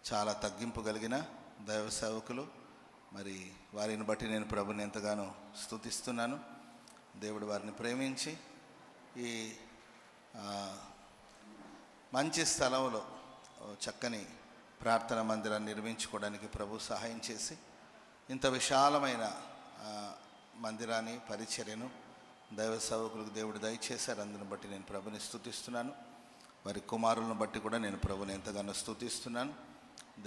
చాలా తగ్గింపు కలిగిన దైవ సేవకులు. మరి వారిని బట్టి నేను ప్రభుని ఎంతగానో స్తుతిస్తున్నాను. దేవుడు వారిని ప్రేమించి ఈ మంచి స్థలంలో చక్కని ప్రార్థన మందిరాన్ని నిర్మించుకోవడానికి ప్రభు సహాయం చేసి ఇంత విశాలమైన మందిరాన్ని పరిచర్యను దైవ సేవకులకు దేవుడు దయచేశారు. అందుని బట్టి నేను ప్రభుని స్తుతిస్తున్నాను. వారి కుమారులను బట్టి కూడా నేను ప్రభుని ఎంతగానో స్తుతిస్తున్నాను.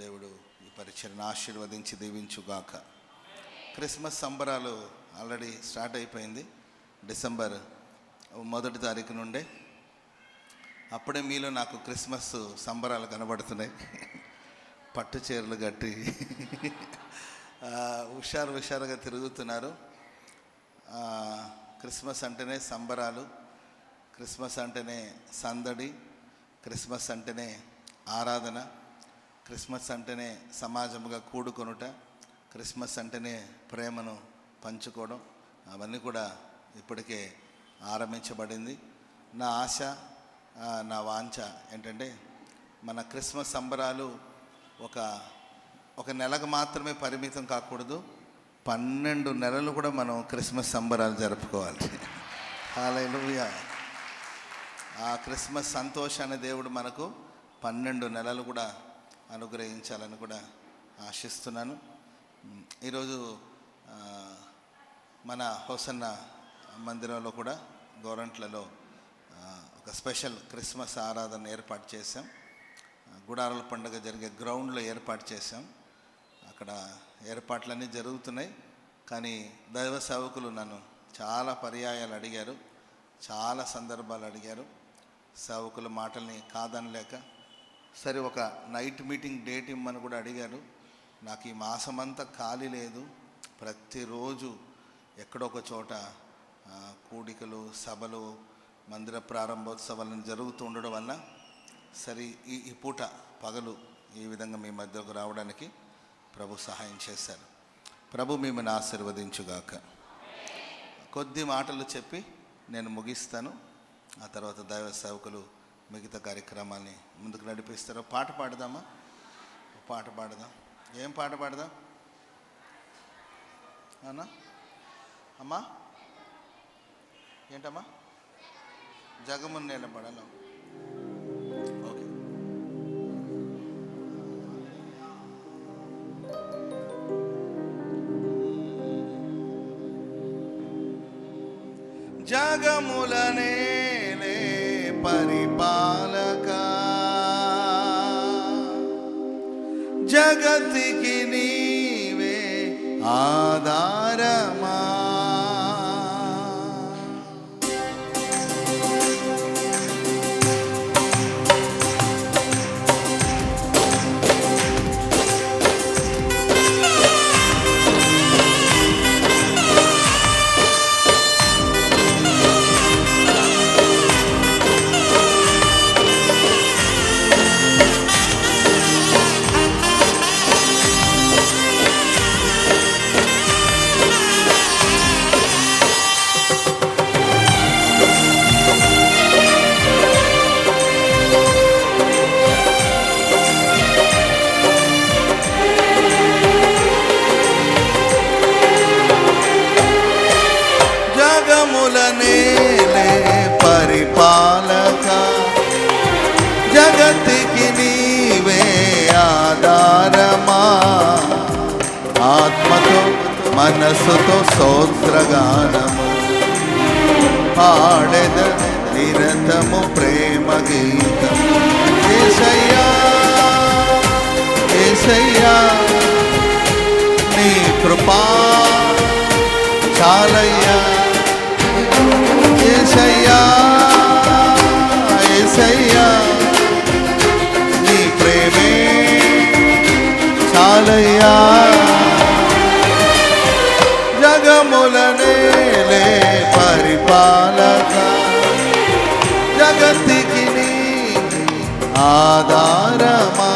దేవుడు ఈ పరిచర్యను ఆశీర్వదించి దీవించుగాక. క్రిస్మస్ సంబరాలు ఆల్రెడీ స్టార్ట్ అయిపోయింది. డిసెంబర్ 1వ తారీఖు నుండే అప్పుడే మీలో నాకు క్రిస్మస్ సంబరాలు కనబడుతున్నాయి. పట్టు చీరలు కట్టి హుషారుగా తిరుగుతున్నారు. క్రిస్మస్ అంటేనే సంబరాలు, క్రిస్మస్ అంటేనే సందడి, క్రిస్మస్ అంటేనే ఆరాధన, క్రిస్మస్ అంటేనే సమాజముగా కూడుకొనుట, క్రిస్మస్ అంటేనే ప్రేమను పంచుకోవడం. అవన్నీ కూడా ఇప్పటికే ఆరంభించబడింది. నా ఆశ, నా వాంఛ ఏంటంటే మన క్రిస్మస్ సంబరాలు ఒక నెలకు మాత్రమే పరిమితం కాకూడదు. 12 నెలలు కూడా మనం క్రిస్మస్ సంబరాలు జరుపుకోవాలి. హల్లెలూయా. ఆ క్రిస్మస్ సంతోషాన్ని దేవుడు మనకు 12 నెలలు కూడా అనుగ్రహించాలని కూడా ఆశిస్తున్నాను. ఈరోజు మన హోసన్న మందిరంలో కూడా గోరంట్లలో ఒక స్పెషల్ క్రిస్మస్ ఆరాధన ఏర్పాటు చేశాం. గుడారాల పండుగ జరిగే గ్రౌండ్లో ఏర్పాటు చేశాం. అక్కడ ఏర్పాట్లన్నీ జరుగుతున్నాయి. కానీ దైవ సేవకులు నన్ను చాలా పర్యాయాలు అడిగారు, చాలా సందర్భాలు అడిగారు. సేవకుల మాటల్ని కాదనలేక సరే ఒక నైట్ మీటింగ్ డేట్ ఇమ్మని కూడా అడిగారు. నాకు ఈ మాసమంతా ఖాళీ లేదు. ప్రతిరోజు ఎక్కడొక చోట కూడికలు, సభలు, మందిర ప్రారంభోత్సవాలను జరుగుతూ ఉండడం వల్ల సరే ఈ పూట పగలు ఈ విధంగా మీ మధ్యకు రావడానికి ప్రభు సహాయం చేశారు. ప్రభు మిమ్మల్ని ఆశీర్వదించుగాక. కొద్ది మాటలు చెప్పి నేను ముగిస్తాను. ఆ తర్వాత దైవ సేవకులు మిగతా కార్యక్రమాన్ని ముందుకు నడిపిస్తారు. పాట పాడదామా? పాట పాడదాం. ఏం పాట పాడదాం అన్నా? అమ్మా ఏంటమ్మా? జగమున్న నేల పాడాలి. ఓకే. జగముల నేలే పరిపాలక, జగతికి నీవే ఆధారమా, పరిపాలక, జగతికి నీవే ఆధారమా, ఆత్మతో మనసుతో స్తోత్రగానము పాడెద నిరతము ప్రేమ గీతం. యేసయ్యా యేసయ్యా నీ కృపా చాలయ్యా, యేసయ్యా యేసయ్యా నీ ప్రేమే చాలయ్యా. జగముల నేలే పరిపాలక, జగతికి నీ ఆధారమా.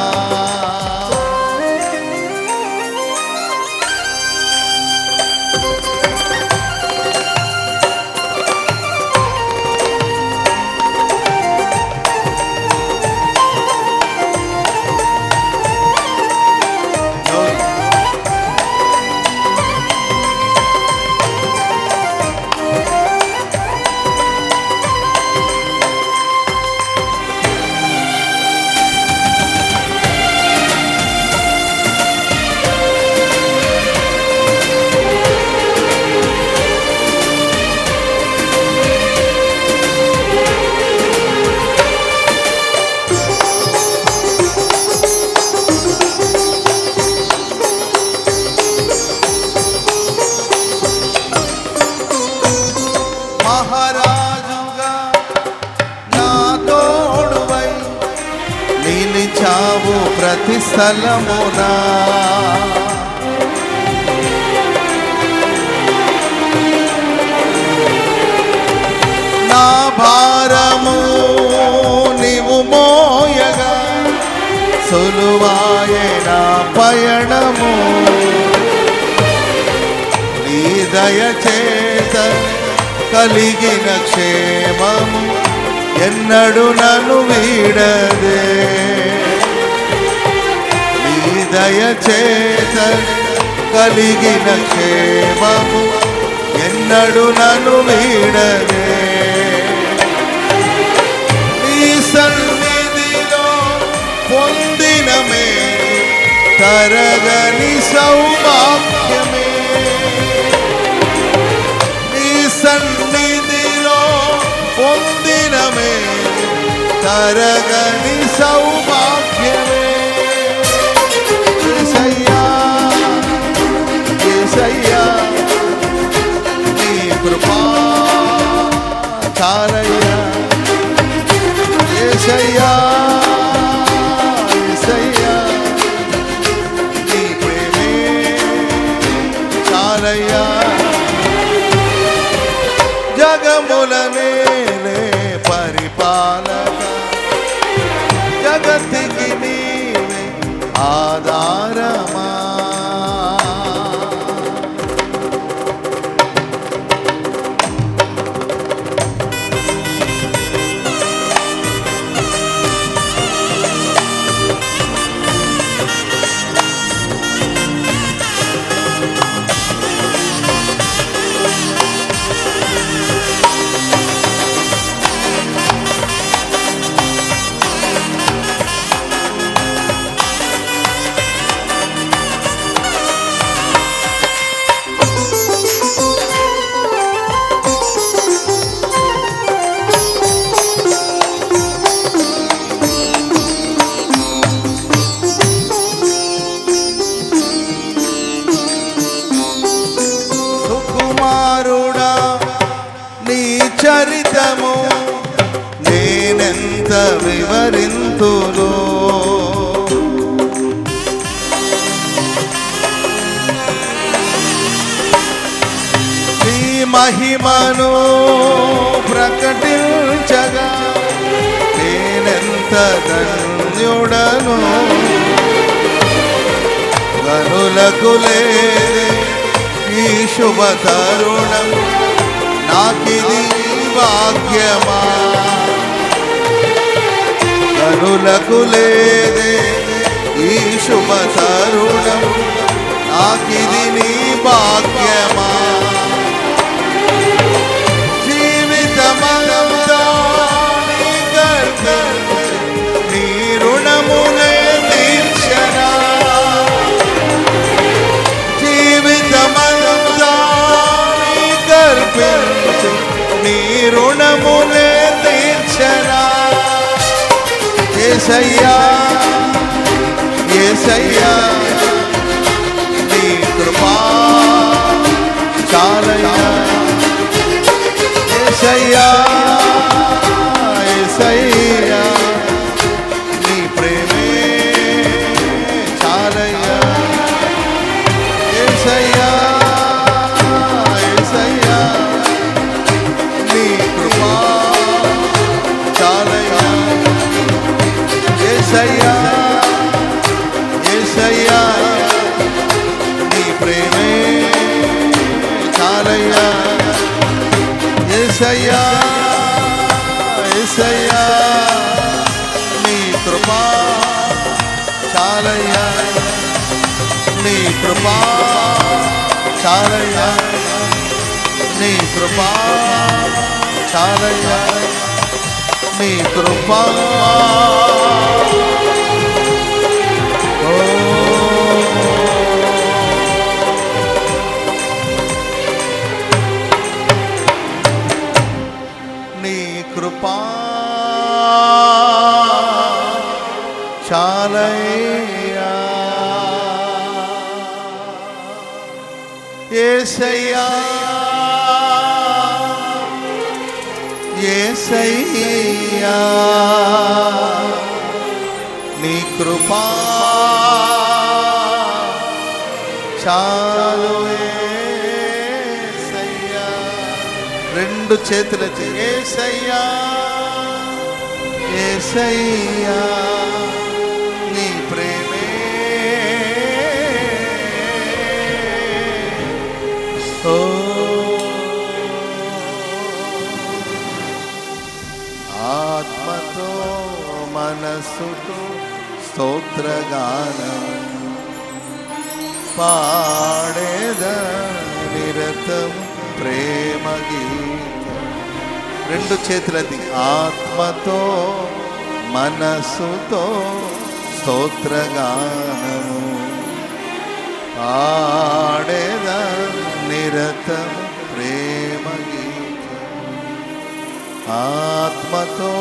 స్థలమునా నా భారము నీవు మోయగా సులువాయే నా పయనము నీ దయచేత కలిగిన క్షేమము ఎన్నడు నన్ను వీడదే నీ దయచేత కలిగిన క్షేమము ఎన్నడు నన్ను వీడదే నీ సన్నిధిలో పొందిన మేలు తరగని సౌభాగ్యమే నీ సన్నిధిలో పొందిన మేలు తరగని సౌభాగ్యమే యేసయ్యా యేసయ్యా నీ కృపా చాలయ్యా యేసయ్యా యేసయ్యా నీ ప్రేమే చాలయ్యా జగముల నేలే పరిపాలక జగతికి నీవే ఆధారమా చరితము నేనెంత వివరింతును నీ మహిమను ప్రకటించగా నేనెంత ధన్యుడను గనులకు లేదే ఈ శుభ తరుణం నాకిది భాగ్యమా కనులకు లేదే ఈ శుభ తరుణం నాకిది నీ భాగ్యమా జీవితమంతా నీ కర్తవ్యం నీ రుణమునే తీర్చనా జీవితమంతా నీ కర్తవ్యం నీ రుణమునే తీర్చనా యేసయ్యా యేసయ్యా నీ కృపా చాలయ్యా యేసయ్యా యేసయ్యా నీ ప్రేమే చాలయ్యా యేసయ్యా యేసయ్యా నీ కృపా చాలయ్యా యేసయ్యా యేసయ్యా నీ ప్రేమే చాలయ్యా యేసయ్యా యేసయ్యా నీ కృపా చాలయ్యా నీ కృపా చాలయ్యా నీ కృపా చాలయ్యా నీ కృపా నీ కృపా చాలయ్యా యేసయ్యా యేసయ్యా నీ కృపా చాలు యేసయ్యా. రెండు చేతులెత్తి యేసయ్యా యేసయ్యా నీ ప్రేమే ఓ ఆత్మతో మనసుతో స్తోత్రగానం పాడేద నిరతం ప్రేమ గీతం. రెండు చేతులది ఆత్మతో మనసుతో స్తోత్రగానము పాడేద నిరతం ప్రేమ గీతం. ఆత్మతో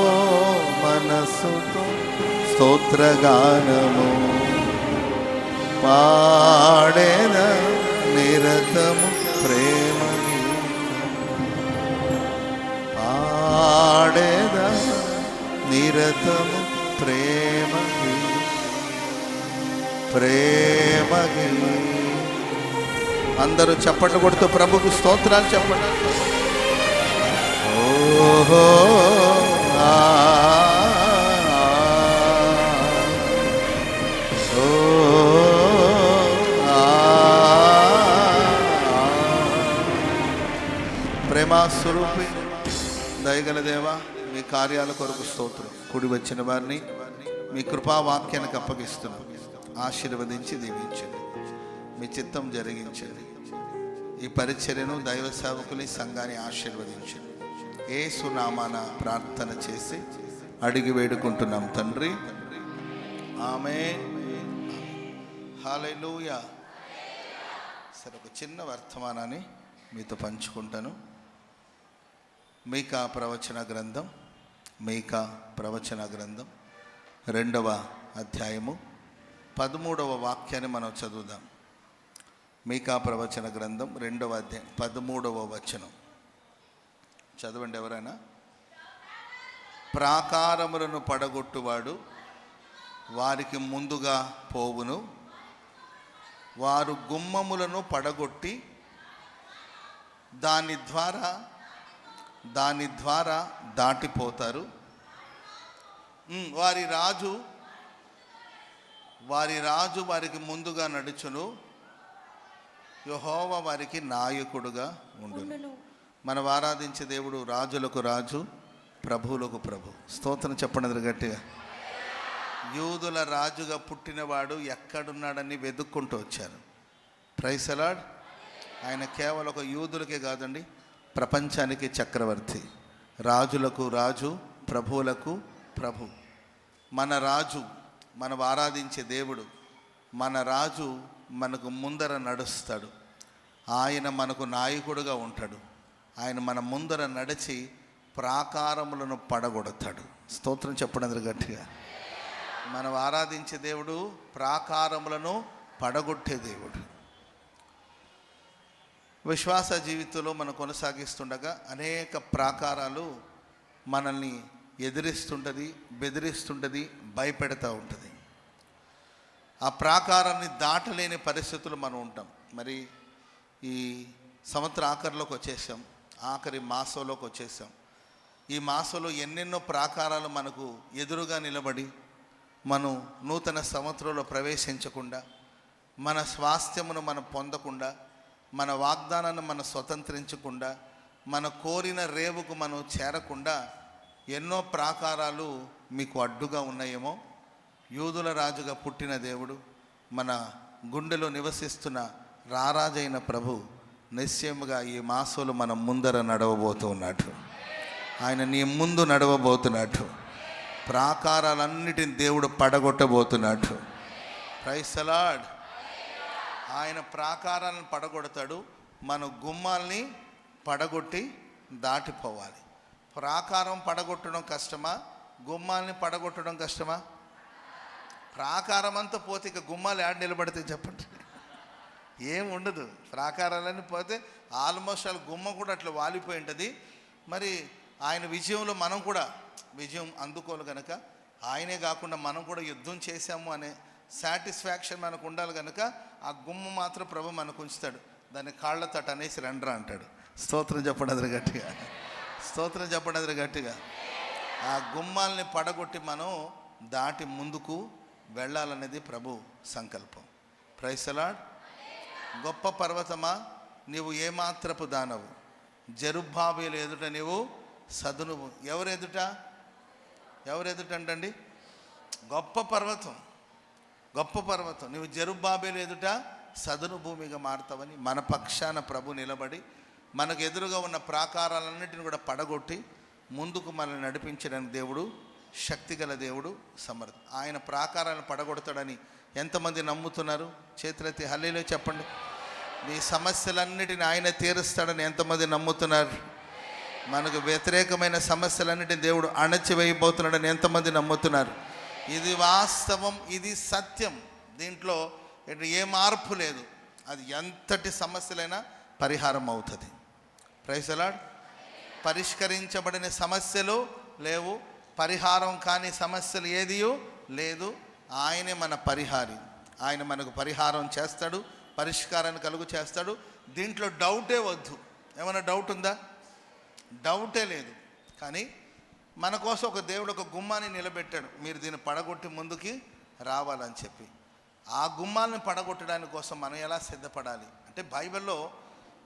మనసుతో స్తోత్రగానము పాడేద నిరతము ప్రేమ గీతం. పాడేద నిరతము ప్రేమ గీతం. ప్రేమ గీతం. అందరూ చప్పట్లు కొడుతూ ప్రభుకు స్తోత్రాలు చెప్పండి. ఓహో ప్రేమాస్వరూపి దయగల దేవా, మీ కార్యాల కొరకు స్తోత్రం. కూడి వచ్చిన వారిని మీ కృపావాక్యానికి అప్పగిస్తున్నాం. ఆశీర్వదించి దీవించండి, మీ చిత్తం జరిగించండి. ఈ పరిచర్యను దైవ సేవకుని సంఘాన్ని ఆశీర్వదించండి. యేసు నామాన ప్రార్థన చేసి అడిగి వేడుకుంటున్నాం తండ్రి, ఆమేన్. హల్లెలూయా. సరే, ఒక చిన్న వర్తమానాన్ని మీతో పంచుకుంటాను. మీకా ప్రవచన గ్రంథం 2వ అధ్యాయము 13వ వాక్యాన్ని మనం చదువుదాం. మీకా ప్రవచన గ్రంథం 2వ అధ్యాయం 13వ వచనం చదవండి ఎవరైనా. ప్రాకారములను పడగొట్టువాడు వారికి ముందుగా పోవును, వారు గుమ్మములను పడగొట్టి దాని ద్వారా దాటిపోతారు. వారి రాజు వారికి ముందుగా నడుచును, యెహోవా వారికి నాయకుడుగా ఉండును. మనం ఆరాధించే దేవుడు రాజులకు రాజు, ప్రభువులకు ప్రభు. స్తోత్రం చెప్పండి గట్టిగా. యూదుల రాజుగా పుట్టినవాడు ఎక్కడున్నాడని వెతుక్కుంటూ వచ్చారు. Praise the Lord. ఆయన కేవలం ఒక యూదులకే కాదండి, ప్రపంచానికి చక్రవర్తి. రాజులకు రాజు, ప్రభువులకు ప్రభు. మన రాజు, మనం ఆరాధించే దేవుడు, మన రాజు మనకు ముందర నడుస్తాడు. ఆయన మనకు నాయకుడుగా ఉంటాడు. ఆయన మన ముందర నడిచి ప్రాకారములను పడగొడతాడు. స్తోత్రం చెప్పడం గట్టిగా. మనం ఆరాధించే దేవుడు ప్రాకారములను పడగొట్టే దేవుడు. విశ్వాస జీవితంలో మనం కొనసాగిస్తుండగా అనేక ప్రాకారాలు మనల్ని ఎదిరిస్తుంటుంది, బెదిరిస్తుంటుంది, భయపెడతా ఉంటుంది. ఆ ప్రాకారాన్ని దాటలేని పరిస్థితులు మనం ఉంటాం. మరి ఈ సంవత్సర ఆఖరిలోకి వచ్చేసాం, ఆఖరి మాసంలోకి వచ్చేసాం. ఈ మాసంలో ఎన్నెన్నో ప్రాకారాలు మనకు ఎదురుగా నిలబడి మనం నూతన సంవత్సరంలో ప్రవేశించకుండా, మన స్వాస్థ్యమును మనం పొందకుండా, మన వాగ్దానాన్ని మనం స్వతంత్రించకుండా, మన కోరిన రేవుకు మనం చేరకుండా ఎన్నో ప్రాకారాలు మీకు అడ్డుగా ఉన్నాయేమో. యూదుల రాజుగా పుట్టిన దేవుడు, మన గుండెలో నివసిస్తున్న రారాజైన ప్రభు నిశ్చయముగా ఈ మాసంలో మనం ముందర నడవబోతున్నాడు. ఆయన నీ ముందు నడవబోతున్నాడు. ప్రాకారాలన్నిటిని దేవుడు పడగొట్టబోతున్నాడు. Praise the Lord. ఆయన ప్రాకారాలను పడగొడతాడు, మన గుమ్మాల్ని పడగొట్టి దాటిపోవాలి. ప్రాకారం పడగొట్టడం కష్టమా, గుమ్మాల్ని పడగొట్టడం కష్టమా? ప్రాకారం అంతా పోతే ఇక గుమ్మాలు యాడ్ నిలబడితే చెప్పండి, ఏం ఉండదు. ప్రాకారాలన్నీ పోతే ఆల్మోస్ట్ వాళ్ళ గుమ్మ కూడా అట్లా వాలిపోయి ఉంటుంది. మరి ఆయన విజయంలో మనం కూడా విజయం అందుకోవాలి కనుక ఆయనే కాకుండా మనం కూడా యుద్ధం చేశాము అనే సాటిస్ఫాక్షన్ మనకు ఉండాలి కనుక ఆ గుమ్మ మాత్రం ప్రభు మనకు ఉంచుతాడు. దాన్ని కాళ్ళ తట అనేసి రండ్రా అంటాడు. స్తోత్రం చెప్పండి అది గట్టిగా, స్తోత్రం చెప్పండి అది గట్టిగా. ఆ గుమ్మాల్ని పడగొట్టి మనం దాటి ముందుకు వెళ్ళాలనేది ప్రభు సంకల్పం. Praise the Lord. గొప్ప పర్వతమా, నీవు ఏమాత్రపు దానవు, జెరుబ్బాబెలు ఎదుట నీవు సదునువు. ఎవరెదుట అంటండి? గొప్ప పర్వతం, గొప్ప పర్వతం. నువ్వు జెరుబ్బాబెలు ఎదుట సదును భూమిగా మారుతావని మన పక్షాన ప్రభు నిలబడి మనకు ఎదురుగా ఉన్న ప్రాకారాలన్నిటిని కూడా పడగొట్టి ముందుకు మనల్ని నడిపించడానికి దేవుడు శక్తిగల దేవుడు, సమర్థ. ఆయన ప్రాకారాలను పడగొడతాడని ఎంతమంది నమ్ముతున్నారు? చేతులెత్తి హల్లెలూయా చెప్పండి. మీ సమస్యలన్నిటిని ఆయన తీరుస్తాడని ఎంతమంది నమ్ముతున్నారు? మనకు వ్యతిరేకమైన సమస్యలన్నిటిని దేవుడు అణచివేయబోతున్నాడని ఎంతమంది నమ్ముతున్నారు? ఇది వాస్తవం, ఇది సత్యం. దీంట్లో ఏ మార్పు లేదు. అది ఎంతటి సమస్యలైనా పరిహారం అవుతుంది. Praise the lord. పరిష్కరించబడిన సమస్యలు లేవు, పరిహారం కాని సమస్యలు ఏదియూ లేదు. ఆయనే మన పరిహారి. ఆయన మనకు పరిహారం చేస్తాడు, పరిష్కారాన్ని కలుగు చేస్తాడు. దీంట్లో డౌటే వద్దు. ఏమైనా డౌట్ ఉందా? డౌటే లేదు. కానీ మన కోసం ఒక దేవుడు ఒక గుమ్మాన్ని నిలబెట్టాడు. మీరు దీన్ని పడగొట్టి ముందుకి రావాలని చెప్పి. ఆ గుమ్మాలను పడగొట్టడానికి కోసం మనం ఎలా సిద్ధపడాలి అంటే, బైబిల్లో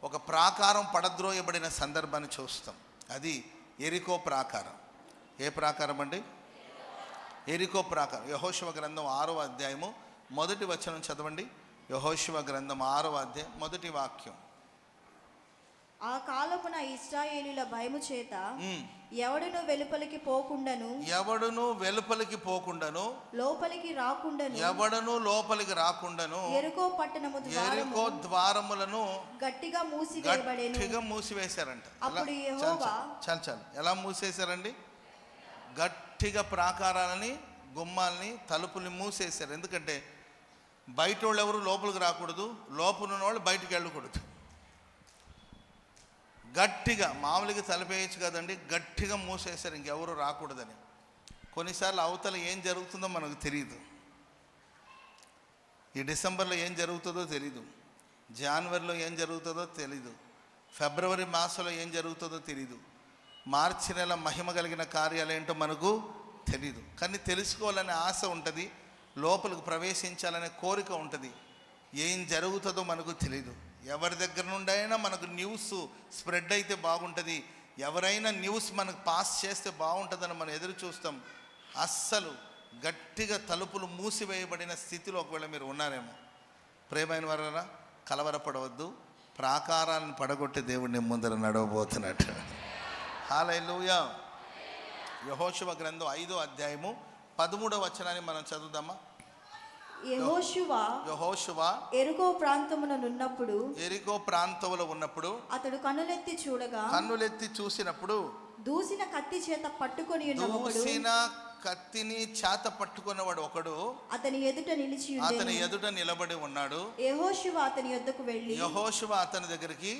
ఒక ప్రాకారం పడద్రోయబడిన సందర్భాన్ని చూస్తాం. అది ఎరికో ప్రాకారం. ఏ ప్రాకారం అండి? ఎరికో ప్రాకారం. యెహోషువ గ్రంథం 6వ అధ్యాయము 1వ వచనం చదవండి. యెహోషువ గ్రంథం 6వ అధ్యాయం 1వ వాక్యం. ఆ కాలపున ఇశ్రాయేలీయుల భయము చేత ఎవడును వెలుపలికి పోకుండాను లోపలికి రాకుండాను ఎరికో పట్టణము ద్వారములను గట్టిగా మూసివేశారంట. అప్పుడు యెహోవా చాలు ఎలా మూసేశారండి? గట్టిగా ప్రాకారాలని, గుమ్మాలని, తలుపుల్ని మూసేశారు. ఎందుకంటే బయట వాళ్ళు ఎవరు లోపలికి రాకూడదు, లోపల ఉన్న వాళ్ళు బయటికి వెళ్ళకూడదు. గట్టిగా, మామూలుగా తలుపేయచ్చు కదండి, గట్టిగా మూసేశారు, ఇంకెవరు రాకూడదని. కొన్నిసార్లు అవతల ఏం జరుగుతుందో మనకు తెలియదు. ఈ డిసెంబర్లో ఏం జరుగుతుందో తెలీదు, జనవరిలో ఏం జరుగుతుందో తెలీదు, ఫిబ్రవరి మాసంలో ఏం జరుగుతుందో తెలీదు, మార్చి నెల మహిమ కలిగిన కార్యాలు ఏంటో మనకు తెలీదు. కానీ తెలుసుకోవాలనే ఆశ ఉంటుంది, లోపలికి ప్రవేశించాలనే కోరిక ఉంటుంది. ఏం జరుగుతుందో మనకు తెలీదు. ఎవరి దగ్గర నుండి అయినా మనకు న్యూస్ స్ప్రెడ్ అయితే బాగుంటుంది, ఎవరైనా న్యూస్ మనకు పాస్ చేస్తే బాగుంటుందని మనం ఎదురు చూస్తాం. అస్సలు గట్టిగా తలుపులు మూసివేయబడిన స్థితిలో ఒకవేళ మీరు ఉన్నారేమో, ప్రియమైన వారరా, కలవరపడవద్దు. ప్రాకారాలను పడగొట్టి దేవుడిని ముందర నడవబోతున్నట్టు. హల్లెలూయా. యెహోషువ గ్రంథం 5వ అధ్యాయము 13వ వచనాన్ని మనం చదువుదామా? యెహోషువ ఎరికో ప్రాంతములో ఉన్నప్పుడు అతడు కన్నులెత్తి చూసినప్పుడు దూసిన కత్తిని చేత పట్టుకున్నవాడు ఒకడు అతని ఎదుట నిలబడి ఉన్నాడు. యెహోషువ అతని యొద్దకు వెళ్ళి యెహోషువ అతని దగ్గరికి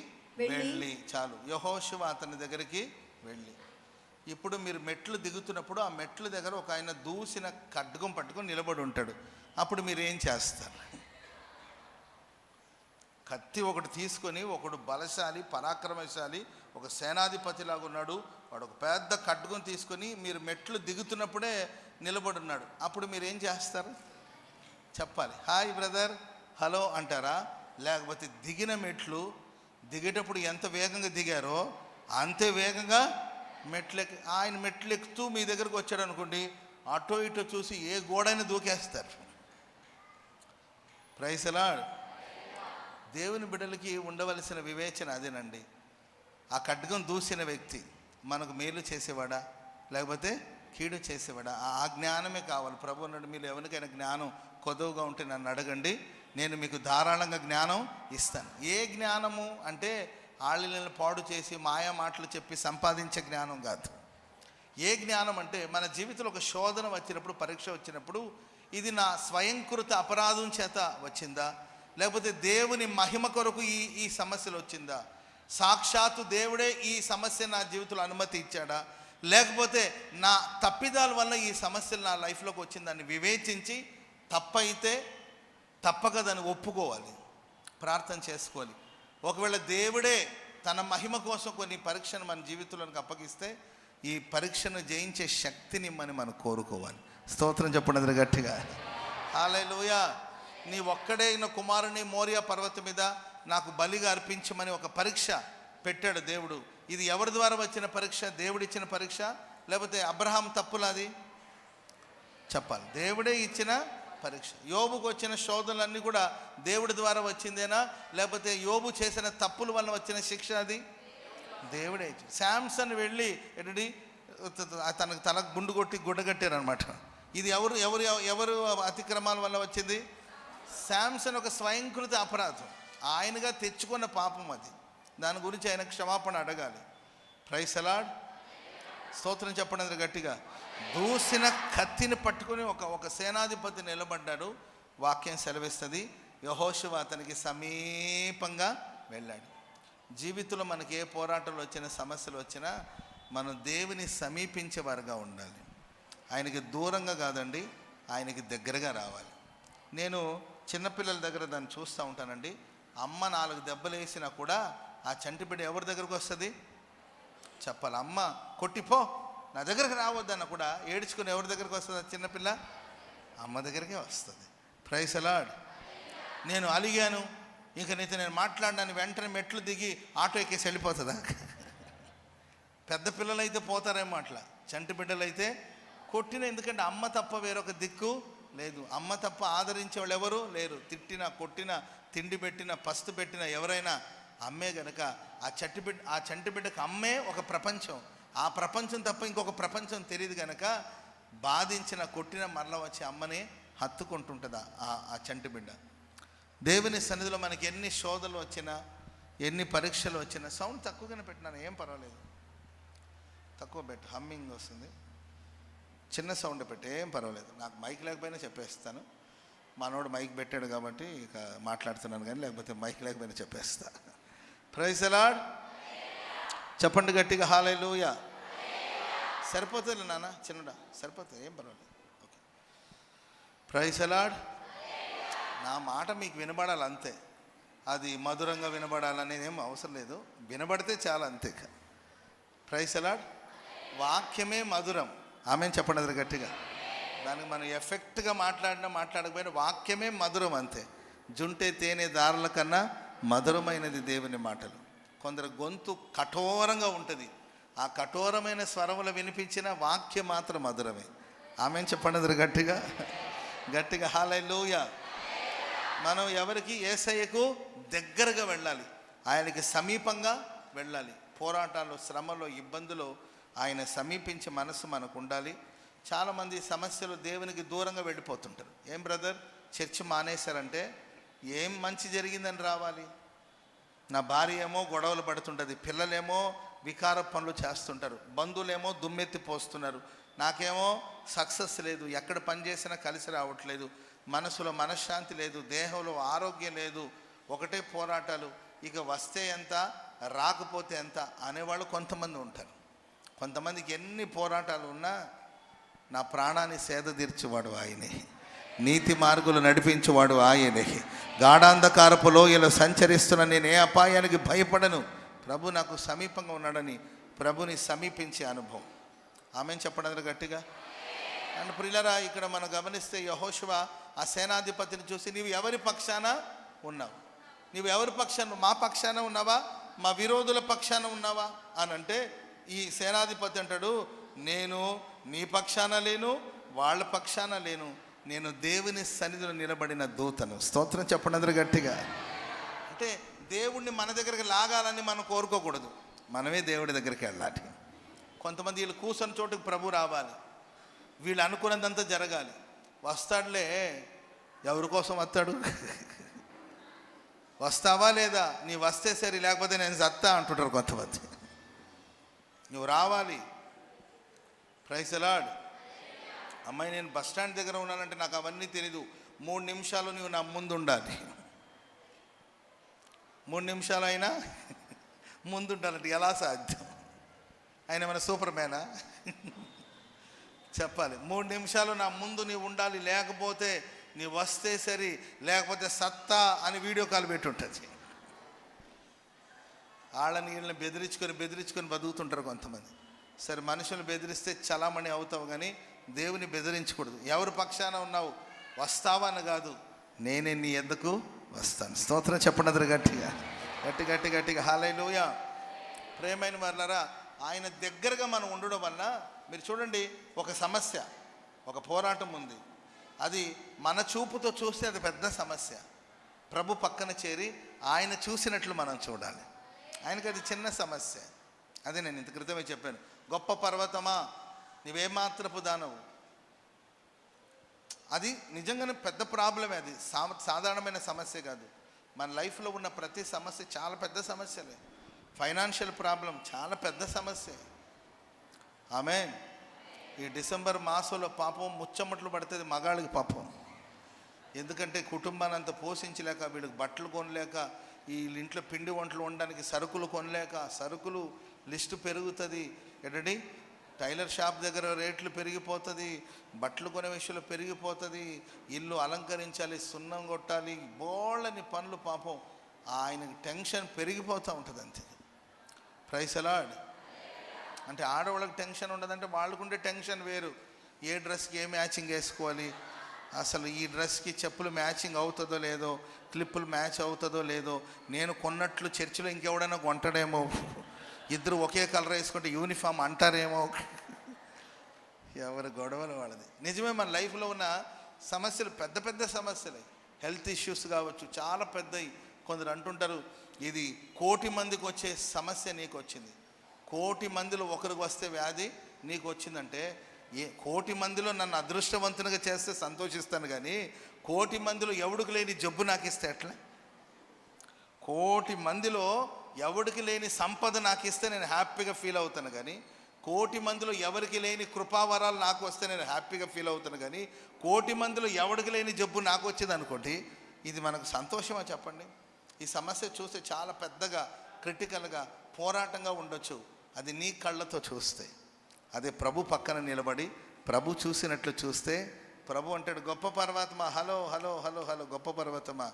వెళ్ళి చాలు యెహోషువ అతని దగ్గరికి వెళ్ళి ఇప్పుడు మీరు మెట్లు దిగుతున్నప్పుడు ఆ మెట్ల దగ్గర ఒక ఆయన దూసిన ఖడ్గం పట్టుకొని నిలబడి ఉంటాడు. అప్పుడు మీరు ఏం చేస్తారు? కత్తి ఒకటి తీసుకొని, ఒకడు బలశాలి, పరాక్రమశాలి, ఒక సేనాధిపతిలాగా ఉన్నాడు, వాడు ఒక పెద్ద ఖడ్గం తీసుకొని మీరు మెట్లు దిగుతున్నప్పుడే నిలబడి ఉన్నాడు. అప్పుడు మీరు ఏం చేస్తారు? చెప్పాలి, హాయ్ బ్రదర్, హలో అంటారా? లేకపోతే దిగిన మెట్లు దిగేటప్పుడు ఎంత వేగంగా దిగారో అంతే వేగంగా ఆయన మెట్లు ఎక్కుతూ మీ దగ్గరకు వచ్చాడు అనుకోండి, అటో ఇటో చూసి ఏ గోడైనా దూకేస్తారు. Praise the lord. దేవుని బిడ్డలకి ఉండవలసిన వివేచన అదేనండి. ఆ ఖడ్గం దూసిన వ్యక్తి మనకు మేలు చేసేవాడా లేకపోతే కీడు చేసేవాడా? ఆ జ్ఞానమే కావాలి. ప్రభు అన్నాడు, మీరు ఎవరికైనా జ్ఞానం కొదువుగా ఉంటే నన్ను అడగండి, నేను మీకు ధారాళంగా జ్ఞానం ఇస్తాను. ఏ జ్ఞానము అంటే ఆళ్ళని పాడు చేసి మాయా మాటలు చెప్పి సంపాదించే జ్ఞానం కాదు. ఏ జ్ఞానం అంటే మన జీవితంలో ఒక శోధన వచ్చినప్పుడు, పరీక్ష వచ్చినప్పుడు, ఇది నా స్వయంకృత అపరాధం చేత వచ్చిందా లేకపోతే దేవుని మహిమ కొరకు ఈ సమస్యలు వచ్చిందా, సాక్షాత్తు దేవుడే ఈ సమస్య నా జీవితంలో అనుమతి ఇచ్చాడా, లేకపోతే నా తప్పిదాల వల్ల ఈ సమస్యలు నా లైఫ్లోకి వచ్చిందని వివేచించి తప్పైతే తప్పక దాన్ని ఒప్పుకోవాలి, ప్రార్థన చేసుకోవాలి. ఒకవేళ దేవుడే తన మహిమ కోసం కొన్ని పరీక్షను మన జీవితంలోకి అప్పగిస్తే ఈ పరీక్షను జయించే శక్తిని మనం కోరుకోవాలి. స్తోత్రం చెప్పండి గట్టిగా. హల్లెలూయా. నీ ఒక్కడే అయిన కుమారుని మోరియా పర్వతం మీద నాకు బలిగా అర్పించమని ఒక పరీక్ష పెట్టాడు దేవుడు. ఇది ఎవరి ద్వారా వచ్చిన పరీక్ష? దేవుడిచ్చిన పరీక్ష లేకపోతే అబ్రహాం తప్పులాది? చెప్పాలి. దేవుడే ఇచ్చిన పరీక్ష. యోబుకు వచ్చిన శోధనలన్నీ కూడా దేవుడి ద్వారా వచ్చిందేనా, లేకపోతే యోబు చేసిన తప్పుల వల్ల వచ్చిన శిక్ష? అది దేవుడే ఇచ్చి. శాంసన్ వెళ్ళి ఎడి తనకు తలకు గుండు కొట్టి గుడ్డగట్టారు అనమాట. ఇది ఎవరు ఎవరు ఎవరు అతిక్రమాల వల్ల వచ్చింది? శాంసన్ ఒక స్వయంకృత అపరాధం, ఆయనగా తెచ్చుకున్న పాపం అది. దాని గురించి ఆయన క్షమాపణ అడగాలి. Praise the lord. స్తోత్రం చెప్పండి గట్టిగా. దూసిన కత్తిని పట్టుకుని ఒక సేనాధిపతి నిలబడ్డాడు. వాక్యం సెలవిస్తుంది, యెహోషువ అతనికి సమీపంగా వెళ్ళాడు. జీవితంలో మనకి ఏ పోరాటాలు వచ్చినా, సమస్యలు వచ్చినా మనం దేవుని సమీపించేవారుగా ఉండాలి. ఆయనకి దూరంగా కాదండి, ఆయనకి దగ్గరగా రావాలి. నేను చిన్నపిల్లల దగ్గర దాన్ని చూస్తూ ఉంటానండి. అమ్మ 4 దెబ్బలు వేసినా కూడా ఆ చంటి బిడ్డ ఎవరి దగ్గరకు వస్తుంది? చెప్పాలి. అమ్మ కొట్టిపో, నా దగ్గరకు రావద్దన్న కూడా ఏడ్చుకుని ఎవరి దగ్గరకు వస్తుంది? చిన్నపిల్ల అమ్మ దగ్గరికే వస్తుంది. Praise the lord. నేను అలిగాను, ఇంక నీతో నేను మాట్లాడినాను, వెంటనే మెట్లు దిగి ఆటో ఎక్కేసి వెళ్ళిపోతుందా? పెద్ద పిల్లలైతే పోతారేమో అట్లా, చంటి బిడ్డలైతే కొట్టిన, ఎందుకంటే అమ్మ తప్ప వేరొక దిక్కు లేదు. అమ్మ తప్ప ఆదరించే వాళ్ళు ఎవరు లేరు. తిట్టినా, కొట్టినా, తిండి పెట్టినా, పస్తు పెట్టినా ఎవరైనా అమ్మే గనక ఆ చంటి బిడ్డకు అమ్మే ఒక ప్రపంచం. ఆ ప్రపంచం తప్ప ఇంకొక ప్రపంచం తెలియదు గనక బాధించిన, కొట్టిన మరల వచ్చి అమ్మని హత్తుకుంటుంటుంది ఆ చంటి బిడ్డ. దేవుని సన్నిధిలో మనకి ఎన్ని శోధనలు వచ్చినా, ఎన్ని పరీక్షలు వచ్చినా, సౌండ్ తక్కువగానే పెట్టినాను, ఏం పర్వాలేదు, తక్కువ పెట్టు, హమ్మింగ్ వస్తుంది, చిన్న సౌండ్ పెట్టి ఏం పర్వాలేదు. నాకు మైక్ లేకపోయినా చెప్పేస్తాను. మనోడు మైక్ పెట్టాడు కాబట్టి ఇక మాట్లాడుతున్నాను, కానీ లేకపోతే మైక్ లేకపోయినా చెప్పేస్తా. Praise the lord. చెప్పండి గట్టిగా హల్లెలూయా. సరిపోతుంది నాన్న, చిన్నడా సరిపోతుంది, ఏం పర్వాలేదు. ఓకే. Praise the lord. నా మాట మీకు వినబడాలి అంతే, అది మధురంగా వినబడాలనేది ఏం అవసరం లేదు, వినబడితే చాలా అంతే. Praise the lord. వాక్యమే మధురం. ఆమె చెప్పండి అది గట్టిగా. దానికి మనం ఎఫెక్ట్గా మాట్లాడకపోయినా వాక్యమే మధురం అంతే. జుంటే తేనె దారుల కన్నా మధురమైనది దేవుని మాటలు. కొందరు గొంతు కఠోరంగా ఉంటుంది, ఆ కఠోరమైన స్వరములు వినిపించిన వాక్యం మాత్రం మధురమే. ఆమె చెప్పండి అది గట్టిగా గట్టిగా హల్లెలూయా. మనం ఎవరికి? యేసయ్యకు దగ్గరగా వెళ్ళాలి, ఆయనకి సమీపంగా వెళ్ళాలి. పోరాటాలు, శ్రమలో, ఇబ్బందులు ఆయన సమీపించే మనసు మనకు ఉండాలి. చాలామంది సమస్యలు దేవునికి దూరంగా వెళ్ళిపోతుంటారు. ఏం బ్రదర్ చర్చ్ మానేశారంటే ఏం మంచి జరిగిందని రావాలి? నా భార్య ఏమో గొడవలు పడుతుంటుంది, పిల్లలేమో వికార పనులు చేస్తుంటారు, బంధువులేమో దుమ్మెత్తి పోస్తున్నారు, నాకేమో సక్సెస్ లేదు, ఎక్కడ పని చేసినా కలిసి రావట్లేదు, మనసులో మనశ్శాంతి లేదు, దేహంలో ఆరోగ్యం లేదు, ఒకటే పోరాటాలు. ఇక వస్తే ఎంత, రాకపోతే ఎంత అనేవాళ్ళు కొంతమంది ఉంటారు. కొంతమందికి ఎన్ని పోరాటాలు ఉన్నా నా ప్రాణాన్ని సేద తీర్చేవాడు ఆయనే, నీతి మార్గులు నడిపించేవాడు ఆయనే. గాఢాంధకారపు లోయలో సంచరిస్తున్న నేను ఏ అపాయానికి భయపడను, ప్రభు నాకు సమీపంగా ఉన్నాడని ప్రభుని సమీపించే అనుభవం. ఆమె చెప్పడం గట్టిగా. అండ్ ప్రియులారా, ఇక్కడ మనం గమనిస్తే యెహోషువ ఆ సేనాధిపతిని చూసి, నీవు ఎవరి పక్షాన ఉన్నావు? నీవు ఎవరి పక్షాన? మా పక్షాన ఉన్నావా, మా విరోధుల పక్షాన ఉన్నావా అని అంటే, ఈ సేనాధిపతి అంటాడు, నేను నీ పక్షాన లేను, వాళ్ళ పక్షాన లేను, నేను దేవుని సన్నిధిలో నిలబడిన దూతను. స్తోత్రం చెప్పండి అందరూ గట్టిగా. అంటే దేవుణ్ణి మన దగ్గరికి లాగాలని మనం కోరుకోకూడదు, మనమే దేవుడి దగ్గరికి వెళ్ళాలి. కొంతమంది వీళ్ళు కూర్చొని చోటుకు ప్రభు రావాలి, వీళ్ళు అనుకున్నదంతా జరగాలి. వస్తాడులే, ఎవరి కోసం వస్తాడు? వస్తావా లేదా? నీ వస్తే సరే, లేకపోతే నేను సత్తా అంటుంటారు కొంతమంది. నువ్వు రావాలి. Praise the lord. అమ్మాయి, నేను బస్ స్టాండ్ దగ్గర ఉన్నానంటే నాకు అవన్నీ తెలీదు, 3 నిమిషాలు నువ్వు నా ముందు ఉండాలి. 3 నిమిషాలు అయినా ముందు ఉండాలంటే ఎలా సాధ్యం? ఆయన మన సూపర్ మ్యానా? చెప్పాలి 3 నిమిషాలు నా ముందు నీవు ఉండాలి, లేకపోతే నీ వస్తే సరి, లేకపోతే సత్తా అని వీడియో కాల్ పెట్టి ఉంటుంది. వాళ్ళని వీళ్ళని బెదిరించుకొని బతుకుతుంటారు కొంతమంది. సరే, మనుషులు బెదిరిస్తే చలామణి అవుతావు, కానీ దేవుని బెదిరించకూడదు. ఎవరి పక్షాన ఉన్నావు, వస్తావా అని కాదు, నేనే నీ ఎద్దకు వస్తాను. స్తోత్రం చెప్పండి అందరు గట్టిగా గట్టిగా హల్లెలూయా. ప్రేమైన వారలారా, ఆయన దగ్గరగా మనం ఉండడం వల్ల మీరు చూడండి, ఒక సమస్య, ఒక పోరాటం ఉంది, అది మన చూపుతో చూస్తే అది పెద్ద సమస్య. ప్రభు పక్కన చేరి ఆయన చూసినట్లు మనం చూడాలి. ఆయనకి అది చిన్న సమస్య. అదే నేను ఇంత క్రితమే చెప్పాను, గొప్ప పర్వతమా నీవేమాత్రపు దానవు. అది నిజంగానే పెద్ద ప్రాబ్లమే. అది సాధారణమైన సమస్య కాదు. మన లైఫ్లో ఉన్న ప్రతి సమస్య చాలా పెద్ద సమస్యలే. ఫైనాన్షియల్ ప్రాబ్లం చాలా పెద్ద సమస్య. ఆమేన్. ఈ డిసెంబర్ మాసంలో పాపం ముచ్చమట్లు పడుతుంది మగాళ్ళకి పాపం. ఎందుకంటే కుటుంబాన్ని అంత పోషించలేక, వీళ్ళకి బట్టలు కొనలేక, ఈ ఇంట్లో పిండి వంటలు ఉండడానికి సరుకులు కొనలేక, సరుకులు లిస్టు పెరుగుతుంది. ఏంటండి, టైలర్ షాప్ దగ్గర రేట్లు పెరిగిపోతుంది, బట్టలు కొనే విషయంలో పెరిగిపోతుంది, ఇల్లు అలంకరించాలి, సున్నం కొట్టాలి, బోళ్ళని పనులు. పాపం ఆయనకి టెన్షన్ పెరిగిపోతూ ఉంటుంది అంతే. ప్రైజ్ అలాడ్. అంటే ఆడవాళ్ళకి టెన్షన్ ఉండదంటే వాళ్ళకుండే టెన్షన్ వేరు. ఏ డ్రెస్కి ఏ మ్యాచింగ్ వేసుకోవాలి, అసలు ఈ డ్రెస్కి చెప్పులు మ్యాచింగ్ అవుతుందో లేదో, క్లిప్పులు మ్యాచ్ అవుతుందో లేదో, నేను కొన్నట్లు చర్చిలో ఇంకెవడైనా కొంటాడేమో, ఇద్దరు ఒకే కలర్ వేసుకుంటే యూనిఫామ్ అంటారేమో. ఎవరి గొడవలు వాళ్ళది. నిజమే, మన లైఫ్లో ఉన్న సమస్యలు పెద్ద పెద్ద సమస్యలే. హెల్త్ ఇష్యూస్ కావచ్చు, చాలా పెద్దవి. కొందరు అంటుంటారు, ఇది 1,000,000 మందికి వచ్చే సమస్య నీకు వచ్చింది. 1,000,000 మందిలో ఒకరికి వస్తే వ్యాధి నీకు వచ్చిందంటే, 1,000,000 మందిలో నన్ను అదృష్టవంతునిగా చేస్తే సంతోషిస్తాను, కానీ 1,000,000 మందిలో ఎవడికి లేని జబ్బు నాకు ఇస్తే ఎట్లా? 1,000,000 మందిలో ఎవడికి లేని సంపద నాకు ఇస్తే నేను హ్యాపీగా ఫీల్ అవుతాను, కానీ 1,000,000 మందిలో ఎవరికి లేని కృపావరాలు నాకు వస్తే నేను హ్యాపీగా ఫీల్ అవుతాను, కానీ 1,000,000 మందిలో ఎవడికి లేని జబ్బు నాకు వచ్చింది అనుకోండి, ఇది మనకు సంతోషమా చెప్పండి? ఈ సమస్య చూస్తే చాలా పెద్దగా, క్రిటికల్గా, పోరాటంగా ఉండొచ్చు. అది నీ కళ్ళతో చూస్తే. అదే ప్రభు పక్కన నిలబడి ప్రభు చూసినట్లు చూస్తే, ప్రభు అంటాడు, గొప్ప పర్వతమా, హలో హలో హలో హలో, గొప్ప పర్వతమా,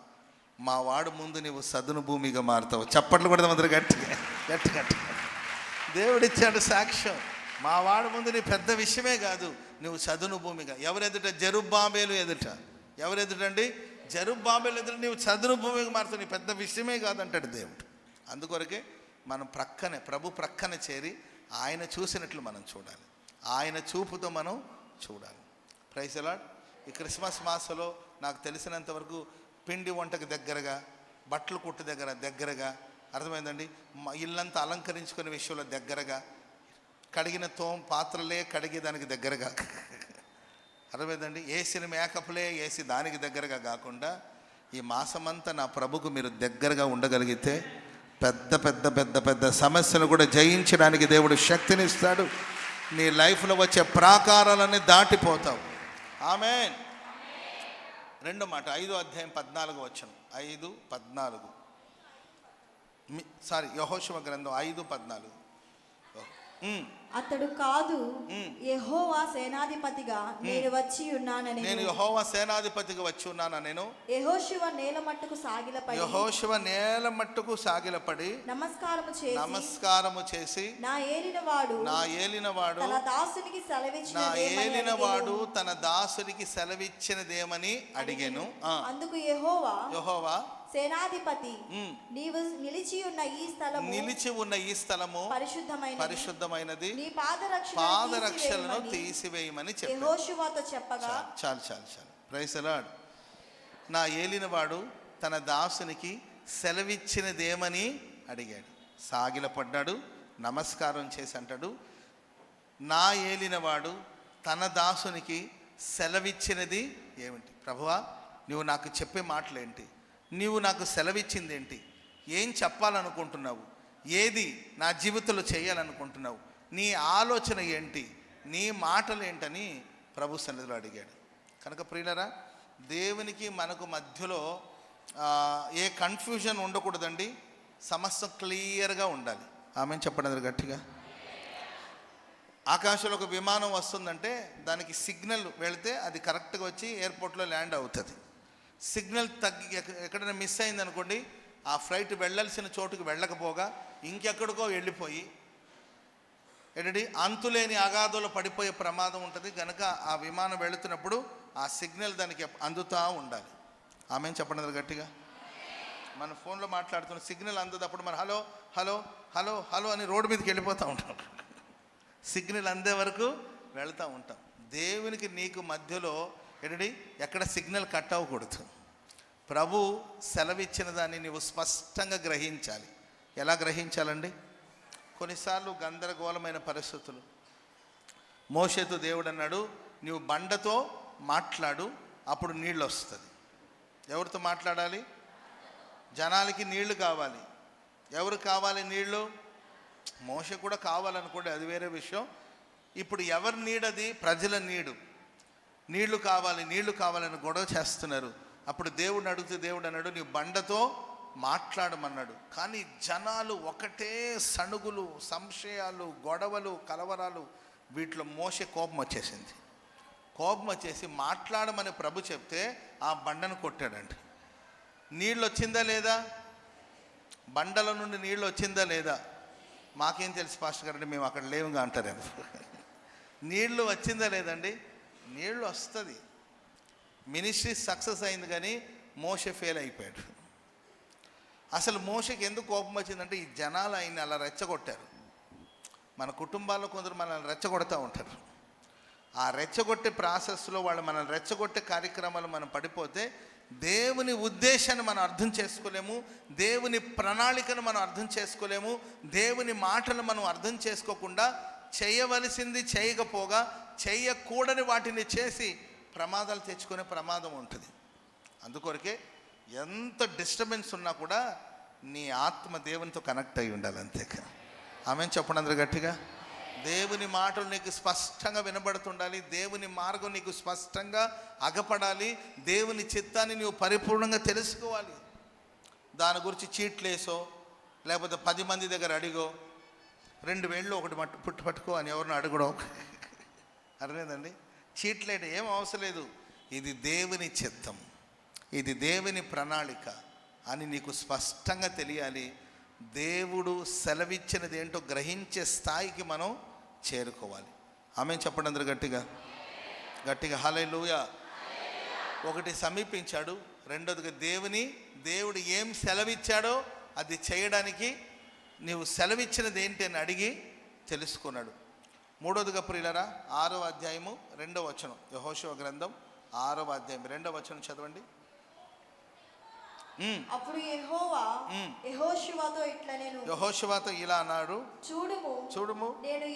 మా వాడు ముందు నీవు సదును భూమిగా మారుతావు. చప్పట్లు కూడా అందరూ గట్టిగా. దేవుడిచ్చాడు సాక్ష్యం. మా వాడు ముందు నీ పెద్ద విషయమే కాదు, నువ్వు సదును భూమిగా. ఎవరెదుట? జెరుబ్బాబేలు ఎదుట. ఎవరెదుటండి? జెరుబ్బాబేలు ఎదుట నీవు సదును భూమిగా మారుతావు, నీ పెద్ద విషయమే కాదంటాడు దేవుడు. అందుకొరకే మనం ప్రక్కనే, ప్రభు ప్రక్కన చేరి ఆయన చూసినట్లు మనం చూడాలి. ఆయన చూపుతో మనం చూడాలి. Praise the lord. ఈ క్రిస్మస్ మాసంలో నాకు తెలిసినంతవరకు పిండి వంటకు దగ్గరగా, బట్టలు కుట్టు దగ్గరగా, అర్థమైందండి, ఇల్లంతా అలంకరించుకునే విషయంలో దగ్గరగా, కడిగిన పాత్రలే కడిగేదానికి దగ్గరగా, అర్థమైందండి, వేసిన మేకప్లే వేసి దానికి దగ్గరగా కాకుండా, ఈ మాసమంతా నా ప్రభుకు మీరు దగ్గరగా ఉండగలిగితే పెద్ద పెద్ద పెద్ద పెద్ద సమస్యలు కూడా జయించడానికి దేవుడు శక్తిని ఇస్తాడు. నీ లైఫ్లో వచ్చే ప్రాకారాలన్నీ దాటిపోతావు. ఆమేన్. 2 మాట 5వ అధ్యాయం 14వ వచనం. 5:14. యెహోషువ గ్రంథం 5:14. అతడు కాదు, యెహోవా సేనాధిపతిగా నేను వచ్చి ఉన్నానని. నేను యెహోవా సేనాధిపతిగా వచ్చి ఉన్నాను. నేను యెహోషువ నేల మట్టుకు సాగిలపడి నమస్కారము చేసి నా ఏలినవాడు తన దాసునికి సెలవిచ్చినదేమని అడిగాను. అందుకు యెహోవా సేనాధిపతి, నీవు నిలిచి ఉన్న ఈ స్థలము పరిశుద్ధమైనది, నీ పాదరక్షలను తీసివేయమని యెహోషువతో చెప్పగా. చాలు. Praise the lord. నా ఏలినవాడు తన దాసునికి సెలవిచ్చినదేమని అడిగాడు. సాగిలపడ్డాడు, నమస్కారం చేసి అంటాడు, నా ఏలినవాడు తన దాసునికి సెలవిచ్చినది ఏమిటి? ప్రభువా, నువ్వు నాకు చెప్పే మాటలేంటి? నీవు నాకు సెలవిచ్చింది ఏంటి? ఏం చెప్పాలనుకుంటున్నావు? ఏది నా జీవితంలో చేయాలనుకుంటున్నావు? నీ ఆలోచన ఏంటి? నీ మాటలు ఏంటని ప్రభు సన్నిధిలో అడిగాడు. కనుక ప్రియులరా, దేవునికి మనకు మధ్యలో ఏ కన్ఫ్యూజన్ ఉండకూడదండి. సమస్య క్లియర్గా ఉండాలి. ఆమె చెప్పండి గట్టిగా. ఆకాశంలో ఒక విమానం వస్తుందంటే దానికి సిగ్నల్ వెళితే అది కరెక్ట్గా వచ్చి ఎయిర్పోర్ట్లో ల్యాండ్ అవుతుంది. సిగ్నల్ తగ్గి ఎక్కడైనా మిస్ అయింది అనుకోండి, ఆ ఫ్లైట్ వెళ్ళాల్సిన చోటుకు వెళ్ళకపోగా ఇంకెక్కడికో వెళ్ళిపోయి ఏంటంటే అంతులేని అగాధంలో పడిపోయే ప్రమాదం ఉంటుంది. కనుక ఆ విమానం వెళుతున్నప్పుడు ఆ సిగ్నల్ దానికి అందుతూ ఉండాలి. ఆమె చెప్పండి గట్టిగా. మన ఫోన్లో మాట్లాడుతున్న సిగ్నల్ అందదప్పుడు మనం హలో హలో హలో హలో అని రోడ్డు మీదకి వెళ్ళిపోతూ ఉంటాం. సిగ్నల్ అందే వరకు వెళ్తూ ఉంటాం. దేవునికి నీకు మధ్యలో ఏంటండి ఎక్కడ సిగ్నల్ కట్ అవ్వకూడదు. ప్రభు సెలవిచ్చిన దాన్ని నీవు స్పష్టంగా గ్రహించాలి. ఎలా గ్రహించాలండి? కొన్నిసార్లు గందరగోళమైన పరిస్థితులు. మోషేతో దేవుడు అన్నాడు, నీవు బండతో మాట్లాడు, అప్పుడు నీళ్ళు వస్తుంది. ఎవరితో మాట్లాడాలి? జనాలకి నీళ్లు కావాలి. ఎవరు కావాలి నీళ్ళు? మోషే కూడా కావాలనుకోండి, అది వేరే విషయం. ఇప్పుడు ఎవరి నీడది? ప్రజల నీళ్లు కావాలి, నీళ్లు కావాలని గొడవ చేస్తున్నారు. అప్పుడు దేవుడిని అడిగితే దేవుడు అన్నాడు, నీ బండతో మాట్లాడమన్నాడు. కానీ జనాలు ఒకటే సణుగులు, సంశయాలు, గొడవలు, కలవరాలు. వీటిలో మోషే కోపం వచ్చేసింది. కోపం వచ్చేసి మాట్లాడమని ప్రభు చెప్తే ఆ బండను కొట్టాడండి. నీళ్ళు వచ్చిందా లేదా? బండల నుండి నీళ్ళు వచ్చిందా లేదా? మాకేం తెలుసు పాస్టర్ గారు, మేము అక్కడ లేవుగా అంటారేమో. నీళ్లు వచ్చిందా లేదండి? నీళ్ళు వస్తుంది. మినిస్ట్రీ సక్సెస్ అయింది, కానీ మోషే ఫెయిల్ అయిపోయాడు. అసలు మోషకి ఎందుకు కోపం వచ్చిందంటే ఈ జనాలు ఆయన్ని అలా రెచ్చగొట్టారు. మన కుటుంబాల్లో కొందరు మనల్ని రెచ్చగొడతా ఉంటారు. ఆ రెచ్చగొట్టే ప్రాసెస్లో వాళ్ళు మనల్ని రెచ్చగొట్టే కార్యక్రమాలు మనం పడిపోతే దేవుని ఉద్దేశాన్ని మనం అర్థం చేసుకోలేము, దేవుని ప్రణాళికను మనం అర్థం చేసుకోలేము, దేవుని మాటలు మనం అర్థం చేసుకోకుండా చేయవలసింది చేయకపోగా చేయకూడని వాటిని చేసి ప్రమాదాలు తెచ్చుకునే ప్రమాదం ఉంటుంది. అందుకొరకే ఎంత డిస్టర్బెన్స్ ఉన్నా కూడా నీ ఆత్మ దేవునితో కనెక్ట్ అయి ఉండాలి, అంతేకా. ఆమెను చెప్పండి అందరూ గట్టిగా. దేవుని మాటలు నీకు స్పష్టంగా వినబడుతుండాలి. దేవుని మార్గం నీకు స్పష్టంగా అగపడాలి. దేవుని చిత్తాన్ని నీవు పరిపూర్ణంగా తెలుసుకోవాలి. దాని గురించి చీట్లేసో లేకపోతే 10 మంది దగ్గర అడిగో, 2 వేళ్ళు ఒకటి పట్టుకో అని ఎవరిని అడగడం అర్థమైందండి. చీట్లేట ఏం అవసరం లేదు. ఇది దేవుని చిత్తం, ఇది దేవుని ప్రణాళిక అని నీకు స్పష్టంగా తెలియాలి. దేవుడు సెలవిచ్చినది ఏంటో గ్రహించే స్థాయికి మనం చేరుకోవాలి. ఆమెను చెప్పండి అందరూ గట్టిగా గట్టిగా హల్లెలూయా. ఒకటి సమీపించాడు, రెండోదిగా దేవుడు ఏం సెలవిచ్చాడో అది చేయడానికి నీవు సెలవిచ్చినది ఏంటి అని అడిగి తెలుసుకున్నాడు. మూడోదిగా ప్రియులరా 6వ అధ్యాయము 2వ వచనం, యెహోషువ గ్రంథం 6వ అధ్యాయం 2వ వచనం చదవండి. అప్పుడు యెహోషువతో ఇలా అన్నాడు, చూడుము నేను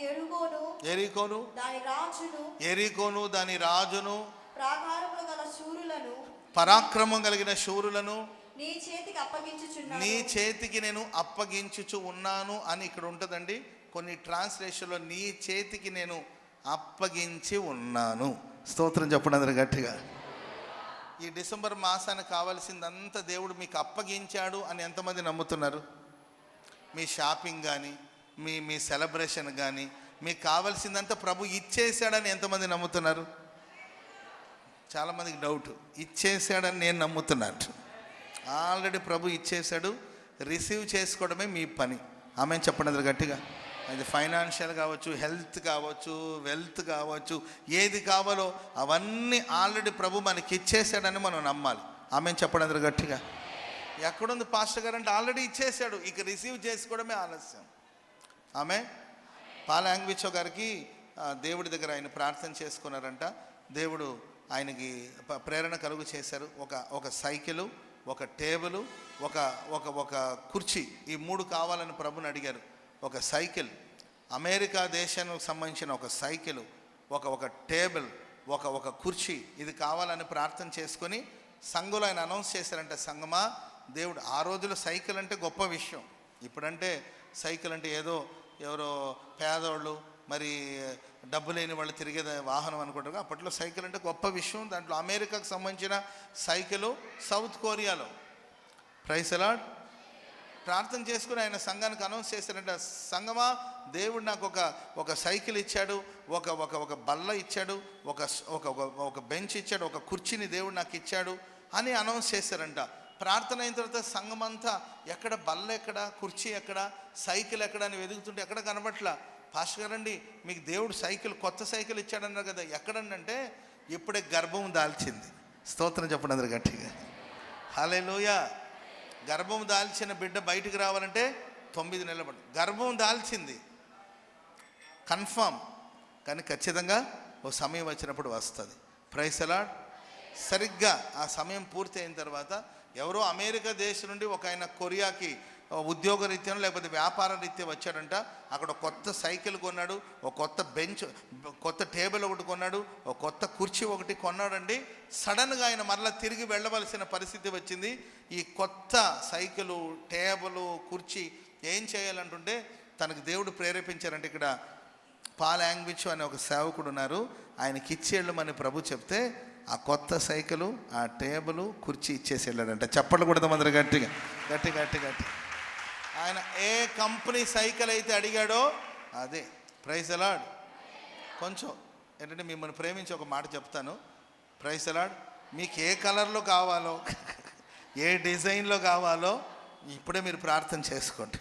ఎరికోను దాని రాజును పరాక్రమం కలిగిన శూరులను నీ చేతికి నేను అప్పగించుచు ఉన్నాను అని ఇక్కడ ఉంటుందండి. కొన్ని ట్రాన్స్లేషన్లో నీ చేతికి నేను అప్పగించి ఉన్నాను. స్తోత్రం చెప్పండి అందరూ గట్టిగా. ఈ డిసెంబర్ మాసానికి కావాల్సిందంతా దేవుడు మీకు అప్పగించాడు అని ఎంతమంది నమ్ముతున్నారు? మీ షాపింగ్ కానీ మీ సెలబ్రేషన్ కానీ మీకు కావాల్సిందంతా ప్రభు ఇచ్చేసాడని ఎంతమంది నమ్ముతున్నారు? చాలామందికి డౌట్. ఇచ్చేసాడని నేను నమ్ముతున్నాను. ఆల్రెడీ ప్రభు ఇచ్చేసాడు, రిసీవ్ చేసుకోవడమే మీ పని. ఆమె చెప్పండి అందరూ గట్టిగా. అది ఫైనాన్షియల్ కావచ్చు, హెల్త్ కావచ్చు, వెల్త్ కావచ్చు, ఏది కావాలో అవన్నీ ఆల్రెడీ ప్రభు మనకి ఇచ్చేసాడని మనం నమ్మాలి. ఆమె చెప్పండి అందరూ గట్టిగా. ఎక్కడుంది పాస్టర్ గారు అంటే ఆల్రెడీ ఇచ్చేసాడు, ఇక రిసీవ్ చేసుకోవడమే ఆలస్యం. ఆమె పాలాంగ్విచో గారికి దేవుడి దగ్గర ఆయన ప్రార్థన చేసుకున్నారంట. దేవుడు ఆయనకి ప్రేరణ కలుగు చేశారు. ఒక సైకిలు, ఒక టేబుల్, ఒక కుర్చీ, ఈ 3 కావాలని ప్రభుని అడిగారు. ఒక సైకిల్, అమెరికా దేశానికి సంబంధించిన ఒక సైకిల్, ఒక టేబుల్, ఒక కుర్చీ, ఇది కావాలని ప్రార్థన చేసుకొని సంఘంలో ఆయన అనౌన్స్ చేశారంటే, సంఘమా దేవుడు ఆ రోజులో సైకిల్ అంటే గొప్ప విషయం. ఇప్పుడంటే సైకిల్ అంటే ఏదో ఎవరో పేదవాళ్ళు మరి డబ్బు లేని వాళ్ళు తిరిగే వాహనం అనుకుంటారు. అప్పట్లో సైకిల్ అంటే గొప్ప విషయం. దాంట్లో అమెరికాకు సంబంధించిన సైకిలు, సౌత్ కొరియాలో. Praise the lord. ప్రార్థన చేసుకుని ఆయన సంఘానికి అనౌన్స్ చేశారంట, సంగమా దేవుడు నాకు ఒక సైకిల్ ఇచ్చాడు, ఒక ఒక ఒక బల్ల ఇచ్చాడు, ఒక ఒక ఒక బెంచ్ ఇచ్చాడు, ఒక కుర్చీని దేవుడు నాకు ఇచ్చాడు అని అనౌన్స్ చేశారంట. ప్రార్థన అయిన తర్వాత సంఘం అంతా ఎక్కడ బల్ల ఎక్కడ, కుర్చీ ఎక్కడ, సైకిల్ ఎక్కడ అని వెతుకుతుంటే ఎక్కడ కనబట్లా. పాస్టర్ గారండి మీకు దేవుడు సైకిల్, కొత్త సైకిల్ ఇచ్చాడన్నారు కదా, ఎక్కడంటే ఇప్పుడే గర్భం దాల్చింది. స్తోత్రం చెప్పండి అందరు గట్టిగా. హల్లెలూయా. గర్భం దాల్చిన బిడ్డ బయటికి రావాలంటే 9 నెలలు పడు. గర్భం దాల్చింది కన్ఫామ్, కానీ ఖచ్చితంగా ఓ సమయం వచ్చినప్పుడు వస్తుంది. Praise the lord. సరిగ్గా ఆ సమయం పూర్తి అయిన తర్వాత ఎవరో అమెరికా దేశం నుండి ఒక ఆయన కొరియాకి ఉద్యోగ రీత్యాను లేకపోతే వ్యాపార రీత్యా వచ్చాడంట. అక్కడ కొత్త సైకిల్ కొన్నాడు, ఒక కొత్త బెంచ్, కొత్త టేబుల్ ఒకటి కొన్నాడు, ఒక కొత్త కుర్చీ ఒకటి కొన్నాడండి. సడన్గా ఆయన మరలా తిరిగి వెళ్ళవలసిన పరిస్థితి వచ్చింది. ఈ కొత్త సైకిలు, టేబుల్, కుర్చీ ఏం చేయాలంటుంటే తనకు దేవుడు ప్రేరేపించారంటే, ఇక్కడ పాల్ యాంగ్విచ్ అనే ఒక సేవకుడు ఉన్నారు, ఆయనకి ఇచ్చేళ్ళమని ప్రభు చెప్తే ఆ కొత్త సైకిలు, ఆ టేబుల్, కుర్చీ ఇచ్చేసి వెళ్ళాడంట. చప్పట్లు కొడదాం అందరు గట్టిగా గట్టి గట్టి గట్టి. ఆయన ఏ కంపెనీ సైకిల్ అయితే అడిగాడో అదే. Praise the lord. కొంచెం ఏంటంటే మిమ్మల్ని ప్రేమించి ఒక మాట చెప్తాను. Praise the lord. మీకు ఏ కలర్లో కావాలో, ఏ డిజైన్లో కావాలో ఇప్పుడే మీరు ప్రార్థన చేసుకోండి.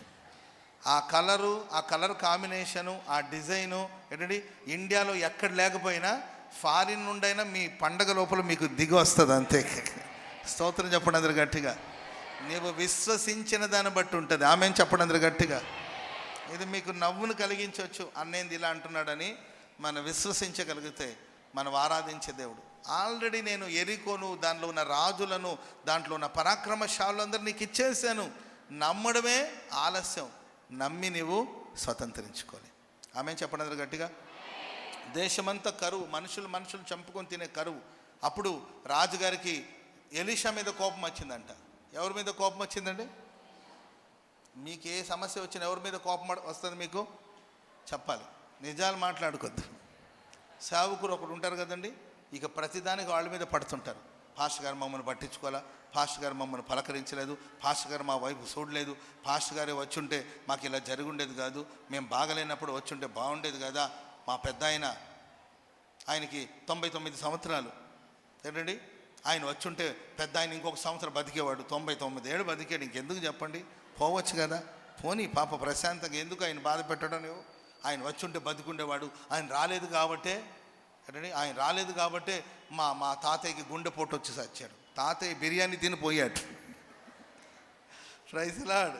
ఆ కలరు, ఆ కలర్ కాంబినేషను, ఆ డిజైను ఏంటంటే ఇండియాలో ఎక్కడ లేకపోయినా ఫారిన్ నుండైనా మీ పండగ లోపల మీకు దిగి వస్తుంది అంతే. స్తోత్రం చెప్పండి అందరు గట్టిగా. నీవు విశ్వసించిన దాన్ని బట్టి ఉంటుంది. ఆమెను చెప్పండి అందరు గట్టిగా. ఇది మీకు నవ్వును కలిగించవచ్చు, అన్నేంది ఇలా అంటున్నాడని. మనం విశ్వసించగలిగితే మనం ఆరాధించే దేవుడు. ఆల్రెడీ నేను ఎరికోను, దాంట్లో ఉన్న రాజులను, దాంట్లో ఉన్న పరాక్రమశాలందరూ నీకు ఇచ్చేసాను. నమ్మడమే ఆలస్యం, నమ్మి నీవు స్వతంత్రించుకోవాలి. ఆమెను చెప్పండి అందరు గట్టిగా. దేశమంతా కరువు, మనుషులు చంపుకొని తినే కరువు. అప్పుడు రాజుగారికి ఎలీషా మీద కోపం వచ్చిందంట. ఎవరి మీద కోపం వచ్చిందండి? మీకు ఏ సమస్య వచ్చినా ఎవరి మీద కోపం వస్తుంది మీకు? చెప్పాలి, నిజాలు మాట్లాడుకోద్దు. సేవకులు ఒకడు ఉంటారు కదండి, ఇక ప్రతిదానికి వాళ్ళ మీద పడుతుంటారు. పాస్టర్ గారు మమ్మల్ని పట్టించుకోవాలా, పాస్టర్ గారు మమ్మల్ని పలకరించలేదు, పాస్టర్ గారు మా వైపు చూడలేదు, పాస్టర్ గారే వచ్చుంటే మాకు ఇలా జరుగుండేది కాదు, మేము బాగలేనప్పుడు వచ్చుంటే బాగుండేది కదా. మా పెద్ద ఆయనకి 99 సంవత్సరాలు ఏంటండి, ఆయన వచ్చుంటే పెద్ద ఆయన ఇంకొక సంవత్సరం బతికేవాడు. 99 ఏళ్ళు బతికాడు, ఇంకెందుకు చెప్పండి, పోవచ్చు కదా. పోనీ పాప ప్రశాంతంగా, ఎందుకు ఆయన బాధ పెట్టడం? ఆయన వచ్చుంటే బతికుండేవాడు. ఆయన రాలేదు కాబట్టే ఏంటండి, ఆయన రాలేదు కాబట్టే మా తాతయ్యకి గుండెపోటు వచ్చి చచ్చాడు. తాతయ్య బిర్యానీ తినిపోయాడు. Praise the lord.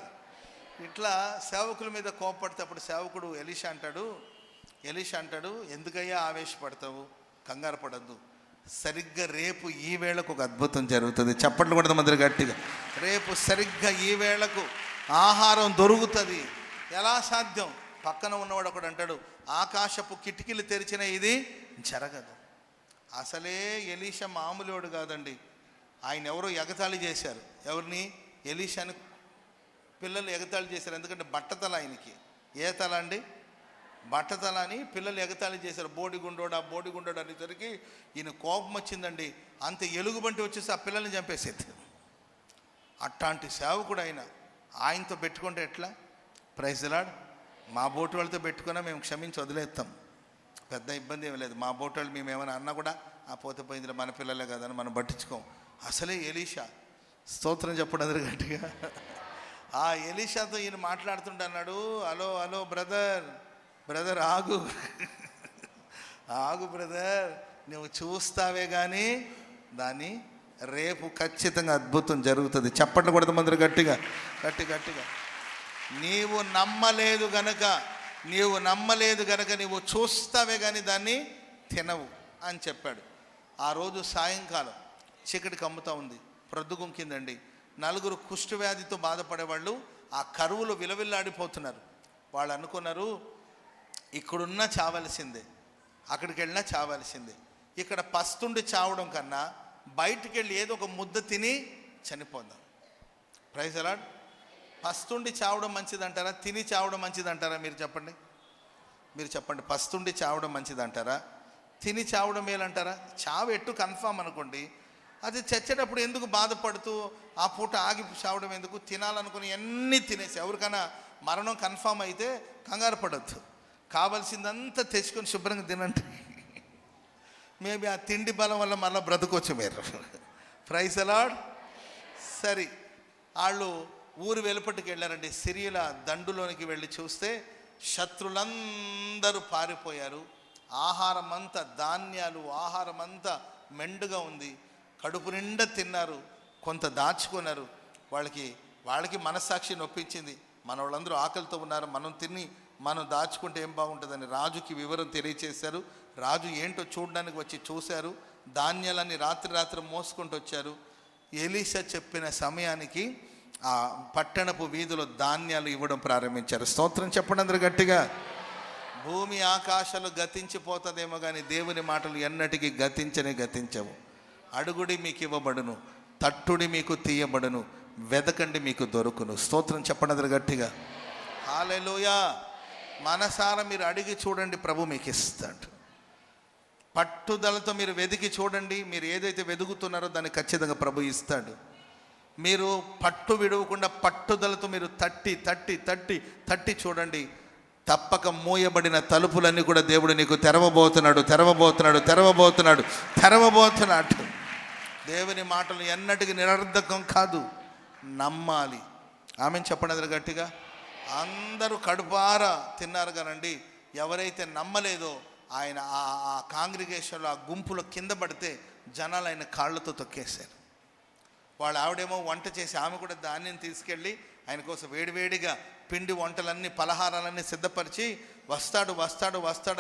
ఇట్లా సేవకుల మీద కోపపడితే అప్పుడు సేవకుడు ఎలీషా అంటాడు, ఎందుకయ్యా ఆవేశపడతావు, కంగారు పడద్దు, సరిగ్గా రేపు ఈ వేళకు ఒక అద్భుతం జరుగుతుంది. చప్పట్లు కొడదాం అందరు గట్టిగా. రేపు సరిగ్గా ఈ వేళకు ఆహారం దొరుకుతుంది. ఎలా సాధ్యం? పక్కన ఉన్నవాడు ఒకడు అంటాడు, ఆకాశపు కిటికీలు తెరిచిన ఇది జరగదు. అసలే ఎలీషా మామూలుడు కాదండి. ఆయన ఎవరో ఎగతాళి చేశారు. ఎవరిని? ఎలీషాని పిల్లలు ఎగతాళి చేశారు. ఎందుకంటే బట్టతల ఆయనకి. ఏ తల అండి? బట్టతల అని పిల్లలు ఎగతాళి చేశారు. బోడిగుండోడు అనేసరికి ఈయన కోపం వచ్చిందండి. అంత ఎలుగుబంటి వచ్చేసి ఆ పిల్లల్ని చంపేసేది. అట్లాంటి సేవకుడు ఆయనతో పెట్టుకుంటే ఎట్లా? Praise the lord. మా బోటు వాళ్ళతో పెట్టుకున్నా మేము క్షమించి వదిలేస్తాం, పెద్ద ఇబ్బంది ఏమి లేదు. మా బోటు వాళ్ళు మేము ఏమైనా అన్నా కూడా ఆ పోతే పోయిందిలో మన పిల్లలే కదని మనం పట్టించుకోం. అసలే ఎలీషా. స్తోత్రం చెప్పండి అందరు గట్టిగా. ఆ ఎలీషాతో ఈయన మాట్లాడుతుంటే అన్నాడు, హలో బ్రదర్ ఆగు బ్రదర్, నువ్వు చూస్తావే కానీ దాన్ని రేపు ఖచ్చితంగా అద్భుతం జరుగుతుంది. చప్పట్లు కొడతాం అందరూ గట్టిగా. నీవు నమ్మలేదు గనక నీవు చూస్తావే కానీ దాన్ని తినవు అని చెప్పాడు. ఆ రోజు సాయంకాలం చీకటి కమ్ముతా ఉంది, ప్రొద్దుగుంకిందండి. 4 కుష్ఠవ్యాధితో బాధపడేవాళ్ళు ఆ కరువులో విలవిల్లాడిపోతున్నారు. వాళ్ళు అనుకున్నారు, ఇక్కడున్నా చావలసిందే, అక్కడికి వెళ్ళినా చావలసిందే. ఇక్కడ పస్తుండి చావడం కన్నా బయటికి వెళ్ళి ఏదో ఒక ముద్ద తిని చనిపోదాం. Praise the lord. పస్తుండి చావడం మంచిదంటారా, తిని చావడం మంచిదంటారా? మీరు చెప్పండి. పస్తుండి చావడం మంచిదంటారా, తిని చావడం మేలంటారా? చావు ఎట్టు కన్ఫామ్ అనుకోండి. అది చచ్చేటప్పుడు ఎందుకు బాధపడుతూ ఆ పూట ఆగి చావడం ఎందుకు? తినాలనుకుని అన్నీ తినేసి, ఎవరికైనా మరణం కన్ఫామ్ అయితే కంగారు పడద్దు, కావాల్సిందంతా తెచ్చుకొని శుభ్రంగా తినండి. మేబీ ఆ తిండి బలం వల్ల మళ్ళీ బ్రతకొచ్చు మీరు. Praise the lord. సరే, వాళ్ళు ఊరు వెలుపటికి వెళ్ళారండి. సిరియల దండులోనికి వెళ్ళి చూస్తే శత్రులందరూ పారిపోయారు. ఆహారం అంతా, ధాన్యాలు, ఆహారం అంతా మెండుగా ఉంది. కడుపు నిండా తిన్నారు, కొంత దాచుకున్నారు. వాళ్ళకి మనస్సాక్షి నొప్పించింది. మన వాళ్ళందరూ ఆకలితో ఉన్నారు, మనం తిని మనం దాచుకుంటే ఏం బాగుంటుందని రాజుకి వివరం తెలియచేశారు. రాజు ఏంటో చూడడానికి వచ్చి చూశారు. ధాన్యాలన్నీ రాత్రి మోసుకుంటూ వచ్చారు. ఎలీషా చెప్పిన సమయానికి ఆ పట్టణపు వీధిలో ధాన్యాలు ఇవ్వడం ప్రారంభించారు. స్తోత్రం చెప్పండి అందరూ గట్టిగా. భూమి ఆకాశాలు గతించిపోతుందేమో కానీ దేవుని మాటలు ఎన్నటికీ గతించవు. అడుగుడి మీకు ఇవ్వబడును, తట్టుడి మీకు తీయబడును, వెదకండి మీకు దొరుకును. స్తోత్రం చెప్పండి అందరూ గట్టిగా. హల్లెలూయా. మనసారా మీరు అడిగి చూడండి, ప్రభు మీకు ఇస్తాడు. పట్టుదలతో మీరు వెతికి చూడండి, మీరు ఏదైతే వెతుకుతున్నారో దాన్ని ఖచ్చితంగా ప్రభు ఇస్తాడు. మీరు పట్టు విడవకుండా పట్టుదలతో మీరు తట్టి చూడండి. తప్పక మూయబడిన తలుపులన్నీ కూడా దేవుడు నీకు తెరవబోతున్నాడు. దేవుని మాటలు ఎన్నటికీ నిరర్ధకం కాదు, నమ్మాలి. ఆమెను చెప్పండి అది గట్టిగా. అందరూ కడుపారా తిన్నారు కానండి. ఎవరైతే నమ్మలేదో ఆయన ఆ కాంగ్రిగేషన్లో, ఆ గుంపులో కింద పడితే జనాలు ఆయన కాళ్ళతో తొక్కేశారు. వాళ్ళ ఆవిడేమో వంట చేసి ఆమె కూడా ధాన్యం తీసుకెళ్ళి ఆయన కోసం వేడివేడిగా పిండి వంటలన్నీ, పలహారాలన్నీ సిద్ధపరిచి వస్తాడు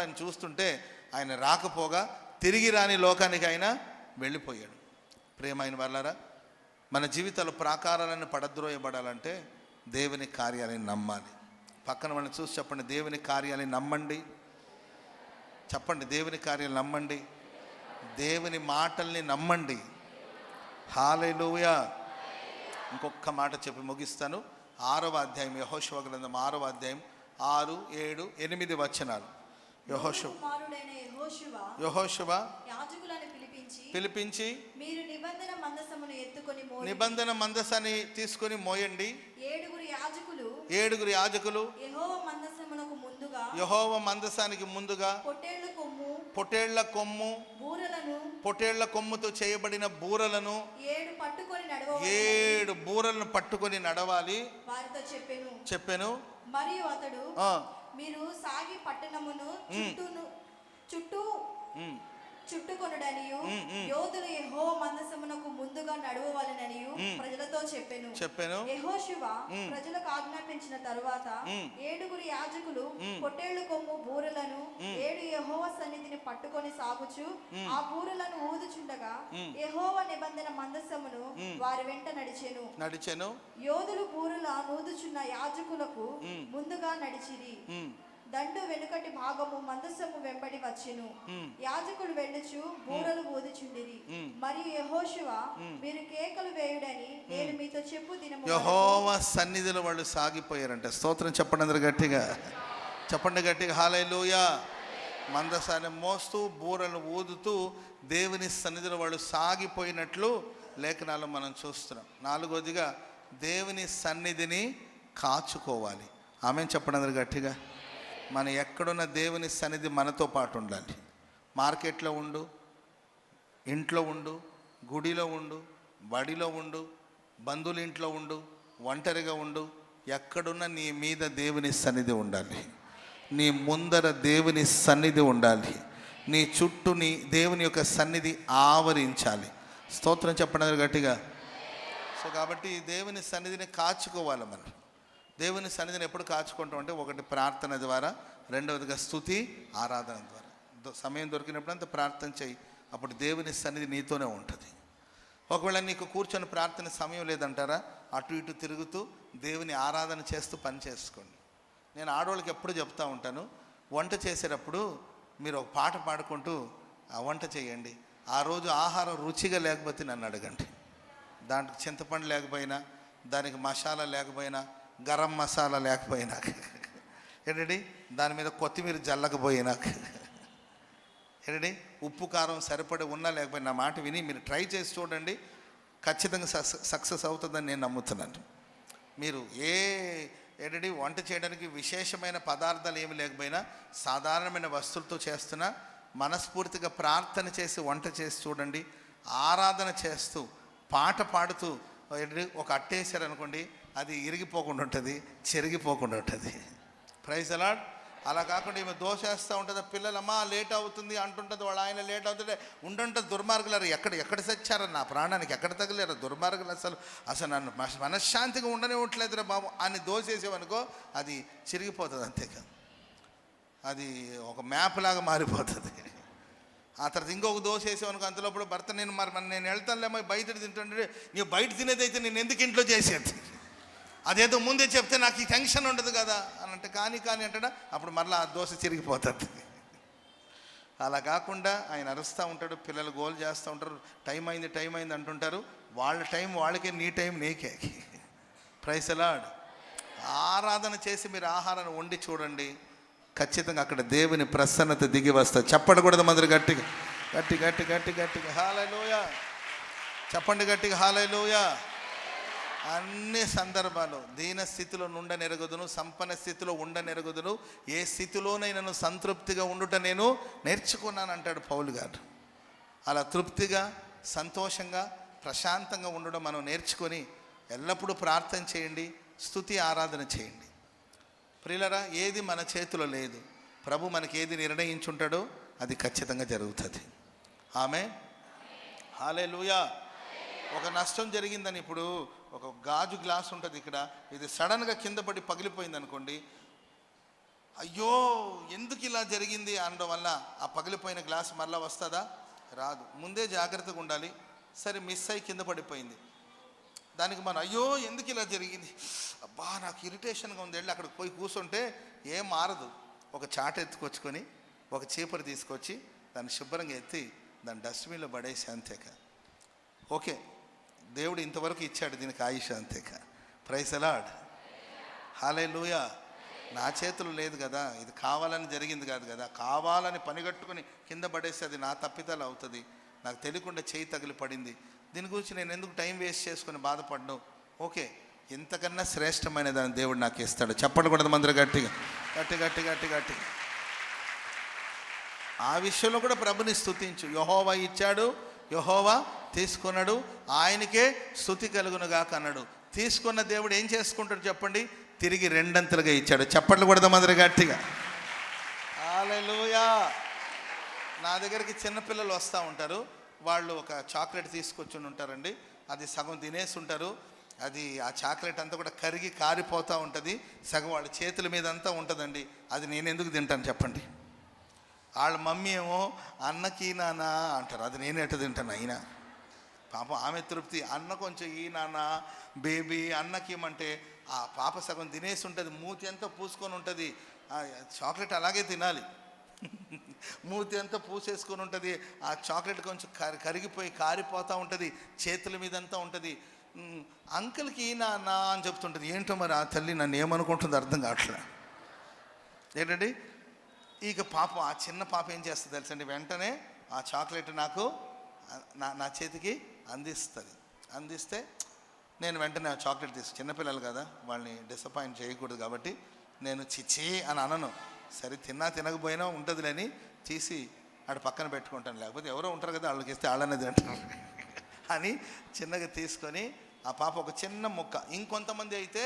అని చూస్తుంటే ఆయన రాకపోగా తిరిగి రాని లోకానికి ఆయన వెళ్ళిపోయాడు. ప్రియమైన వాళ్ళారా, మన జీవితాలు ప్రాకారాలను పడద్రోయబడాలంటే దేవుని కార్యాలను నమ్మాలి. పక్కన వాళ్ళని చూసి చెప్పండి, దేవుని కార్యాలను నమ్మండి. చెప్పండి, దేవుని కార్యాలు నమ్మండి, దేవుని మాటల్ని నమ్మండి. హల్లెలూయా. ఇంకొక మాట చెప్పి ముగిస్తాను. 6వ అధ్యాయం, యెహోషువ గ్రంథం 6వ అధ్యాయం 6, 7, 8 వచనాలు. యెహోషువ యాజకులను పిలిపించి మీరు నిబంధన మందసాన్ని తీసుకొని మోయండి. 7 యాజకులు యెహోవా మందసానికి ముందుగా పొట్టేళ్ల కొమ్ముతో చేయబడిన బూరలను 7 బూరలను పట్టుకొని నడవాలి చెప్పాను. మరియు అతడు మీరు సాగి పట్టణమును చుట్టుకొనుడనియు యోధులు యెహోవా మందసమునకు ముందుగా నడవవలెననియు ప్రజలతో చెప్పెను. యెహోషువ ప్రజలకు ఆజ్ఞాపించిన తరువాత 7 యాజకులు పొట్టేళ్ల కొమ్ము బూరలను 7 యెహోవా సన్నిధిని పట్టుకొని సాగుచు ఆ బూరలను ఊదుచుండగా యెహోవా నిబంధన మందసమును వారి వెంట నడిచెను. యోధులు బూరల నూదుచున్న యాజకులకు ముందుగా నడిచిరి. దండు వెనుకటి భాగము మందసము వెంబడి వచ్చెను. యాజకులు వెళ్ళుచు బూరలు ఊదుచుండిరి. మరియు యెహోషువ మీరు కేకలు వేయుడని నేను మీతో చెప్పు దినము. యెహోవా సన్నిధిలో వాళ్ళు సాగిపోయారంట. స్తోత్రం చెప్పండి అందరు గట్టిగా. హల్లెలూయా. మందసాన్ని మోస్తూ బూరలు ఊదుతూ దేవుని సన్నిధిలో వాళ్ళు సాగిపోయినట్లు లేఖనాలు మనం చూస్తున్నాం. 4వదిగా దేవుని సన్నిధిని కాచుకోవాలి. ఆమెను చెప్పండి అందరు గట్టిగా. మనం ఎక్కడున్న దేవుని సన్నిధి మనతో పాటు ఉండాలి. మార్కెట్లో ఉండు, ఇంట్లో ఉండు, గుడిలో ఉండు, బడిలో ఉండు, బంధువుల ఇంట్లో ఉండు, ఒంటరిగా ఉండు, ఎక్కడున్న నీ మీద దేవుని సన్నిధి ఉండాలి. నీ ముందర దేవుని సన్నిధి ఉండాలి. నీ చుట్టూ నీ దేవుని యొక్క సన్నిధి ఆవరించాలి. స్తోత్రం చెప్పండి గట్టిగా. సో కాబట్టి దేవుని సన్నిధిని కాచుకోవాలి. మనం దేవుని సన్నిధిని ఎప్పుడు కాచుకుంటాం అంటే, ఒకటి ప్రార్థన ద్వారా, 2వదిగా స్తుతి ఆరాధన ద్వారా. సమయం దొరికినప్పుడు అంత ప్రార్థన చేయి, అప్పుడు దేవుని సన్నిధి నీతోనే ఉంటుంది. ఒకవేళ నీకు కూర్చొని ప్రార్థన సమయం లేదంటారా, అటు ఇటు తిరుగుతూ దేవుని ఆరాధన చేస్తూ పని చేసుకోండి. నేను ఆడవాళ్ళకి ఎప్పుడు చెప్తూ ఉంటాను, వంట చేసేటప్పుడు మీరు ఒక పాట పాడుకుంటూ ఆ వంట చేయండి. ఆ రోజు ఆహారం రుచిగా లేకపోతే నన్ను అడగండి. దాంట్లో చింతపండు లేకపోయినా, దానికి మసాలా లేకపోయినా, గరం మసాలా లేకపోయినా, ఏంటండి దాని మీద కొత్తిమీర జల్లకపోయినా, ఏంటండి, ఉప్పు కారం సరిపడి ఉన్నా లేకపోయినా నా మాట విని మీరు ట్రై చేసి చూడండి, ఖచ్చితంగా సక్సెస్ అవుతుందని నేను నమ్ముతున్నాను. మీరు ఏంటంటే వంట చేయడానికి విశేషమైన పదార్థాలు ఏమి లేకపోయినా సాధారణమైన వస్తువులతో చేస్తున్నా మనస్ఫూర్తిగా ప్రార్థన చేసి వంట చేసి చూడండి. ఆరాధన చేస్తూ పాట పాడుతూ ఒక అట్టేసారు అనుకోండి, అది ఇరిగిపోకుండా ఉంటుంది, చెరిగిపోకుండా ఉంటుంది. Praise the lord. అలా కాకుండా ఈమె దోశ వేస్తూ ఉంటుంది, పిల్లలమ్మా లేట్ అవుతుంది అంటుంటుంది, వాళ్ళ ఆయన లేట్ అవుతుంటే ఉంటుంటుంది. దుర్మార్గులారు ఎక్కడ చచ్చారని, నా ప్రాణానికి ఎక్కడ తగిలేరు దుర్మార్గులు, అసలు నన్ను మనశ్శాంతిగా ఉండనివ్వట్లేదురా బాబు అని దోశ వేసేవనుకో అది చిరిగిపోతుంది, అంతేకాదు అది ఒక మ్యాప్ లాగా మారిపోతుంది. ఆ తర్వాత ఇంకొక దోశ వేసేవనుకో అంతలోప్పుడు భర్త నేను నేను వెళ్తానులేమో బయట తింటుంటే, నీవు బయట తినేదైతే నేను ఎందుకు ఇంట్లో చేసేది, అదేదో ముందే చెప్తే నాకు ఈ టెన్షన్ ఉండదు కదా అని అంటే కానీ అంటాడా, అప్పుడు మరలా ఆ దోశ చిరిగిపోతుంది. అలా కాకుండా ఆయన అరుస్తూ ఉంటాడు, పిల్లలు గోల్ చేస్తూ ఉంటారు, టైం అయింది అంటుంటారు. వాళ్ళ టైం వాళ్ళకే, నీ టైం నీకే. Praise the lord. ఆరాధన చేసి మీరు ఆహారాన్ని వండి చూడండి, ఖచ్చితంగా అక్కడ దేవుని ప్రసన్నత దిగి వస్తుంది. చెప్పకూడదు మందరు గట్టిగా గట్టిగా హల్లెలూయా చెప్పండి, గట్టిగా హల్లెలూయా. అన్ని సందర్భాలు దీన స్థితిలో నుండనెరుగుదును, సంపన్న స్థితిలో ఉండనెరుగుదును, ఏ స్థితిలోనైనా సంతృప్తిగా ఉండుట నేను నేర్చుకున్నాను అంటాడు పౌలు గారు. అలా తృప్తిగా, సంతోషంగా, ప్రశాంతంగా ఉండడం మనం నేర్చుకొని ఎల్లప్పుడూ ప్రార్థన చేయండి, స్తుతి ఆరాధన చేయండి. ప్రియులరా, ఏది మన చేతిలో లేదు. ప్రభు మనకి ఏది నిర్ణయించుంటాడో అది ఖచ్చితంగా జరుగుతుంది. ఆమె హల్లెలూయా. ఒక నష్టం జరిగిందని, ఇప్పుడు ఒక గాజు గ్లాస్ ఉంటుంది ఇక్కడ, ఇది సడన్గా కింద పడి పగిలిపోయింది అనుకోండి, అయ్యో ఎందుకు ఇలా జరిగింది అనడం వల్ల ఆ పగిలిపోయిన గ్లాస్ మరలా వస్తుందా? రాదు. ముందే జాగ్రత్తగా ఉండాలి. సరే మిస్ అయ్యి కింద పడిపోయింది, దానికి మనం అయ్యో ఎందుకు ఇలా జరిగింది, అబ్బా నాకు ఇరిటేషన్గా ఉంది, వెళ్ళి అక్కడికి పోయి కూర్చుంటే ఏం మారదు. ఒక చాట ఎత్తుకొచ్చుకొని ఒక చీపురు తీసుకొచ్చి దాన్ని శుభ్రంగా ఎత్తి దాన్ని డస్ట్బిన్లో పడేసి, అంతేక ఓకే దేవుడు ఇంతవరకు ఇచ్చాడు దీనికి ఆయుష్, అంతేక. Praise the lord. హల్లెలూయా. నా చేతులు లేదు కదా, ఇది కావాలని జరిగింది కాదు కదా, కావాలని పనిగట్టుకుని కింద పడేసి అది నా తప్పిదాలు అవుతుంది, నాకు తెలియకుండా చేయి తగిలి పడింది, దీని గురించి నేను ఎందుకు టైం వేస్ట్ చేసుకుని బాధపడ్డాను. ఓకే, ఇంతకన్నా శ్రేష్టమైన దాన్ని దేవుడు నాకు ఇస్తాడు. చెప్పకూడదు మందరు గట్టిగా. ఆ విషయంలో కూడా ప్రభుని స్తుతించు. యెహోవా ఇచ్చాడు, యెహోవా తీసుకున్నాడు, ఆయనకే స్తుతి కలుగునుగాక అన్నాడు. తీసుకున్న దేవుడు ఏం చేసుకుంటాడు చెప్పండి? తిరిగి రెండంతలుగా ఇచ్చాడు. చెప్పట్లు కూడా మందరు గట్టిగా. హల్లెలూయా. నా దగ్గరికి చిన్నపిల్లలు వస్తూ ఉంటారు, వాళ్ళు ఒక చాక్లెట్ తీసుకొచ్చి ఉంటారండి, అది సగం తినేసి ఉంటారు, అది ఆ చాక్లెట్ అంతా కూడా కరిగి కారిపోతూ ఉంటుంది, సగం వాళ్ళ చేతుల మీద అంతా ఉంటుందండి. అది నేను ఎందుకు తింటాను చెప్పండి? వాళ్ళ మమ్మీ ఏమో అన్నకి నాన్న అంటారు, అది నేను ఎట్ట తింటాను? అయినా పాపం ఆమె తృప్తి, అన్న కొంచెం ఈ నాన్న బేబీ అన్నకి ఇమ్మంటే ఆ పాప సగం తినేసి ఉంటుంది, మూతి అంతా పూసుకొని ఉంటుంది. చాక్లెట్ అలాగే తినాలి, మూతి అంతా పూసేసుకొని ఉంటుంది, ఆ చాక్లెట్ కొంచెం కరిగిపోయి కారిపోతూ ఉంటుంది, చేతుల మీద అంతా ఉంటుంది. అంకుల్కి నాన్న అని చెప్తుంటుంది. ఏంటో మరి ఆ తల్లి నన్ను ఏమనుకుంటుందో అర్థం కావట్లే ఏంటండి. ఇక పాపం ఆ చిన్న పాప ఏం చేస్తుంది తెలుసండి, వెంటనే ఆ చాక్లెట్ నాకు నా చేతికి అందిస్తే నేను వెంటనే ఆ చాక్లెట్ చిన్నపిల్లలు కదా, వాళ్ళని డిసప్పాయింట్ చేయకూడదు కాబట్టి నేను చిచ్చి అని అనను. సరే తినకపోయినా ఉంటుందిలేని తీసి ఆడ పక్కన పెట్టుకుంటాను, లేకపోతే ఎవరో ఉంటారు కదా వాళ్ళకి ఇస్తే వాళ్ళనే తింటారు అని చిన్నగా తీసుకొని ఆ పాప ఒక చిన్న ముక్క, ఇంకొంతమంది అయితే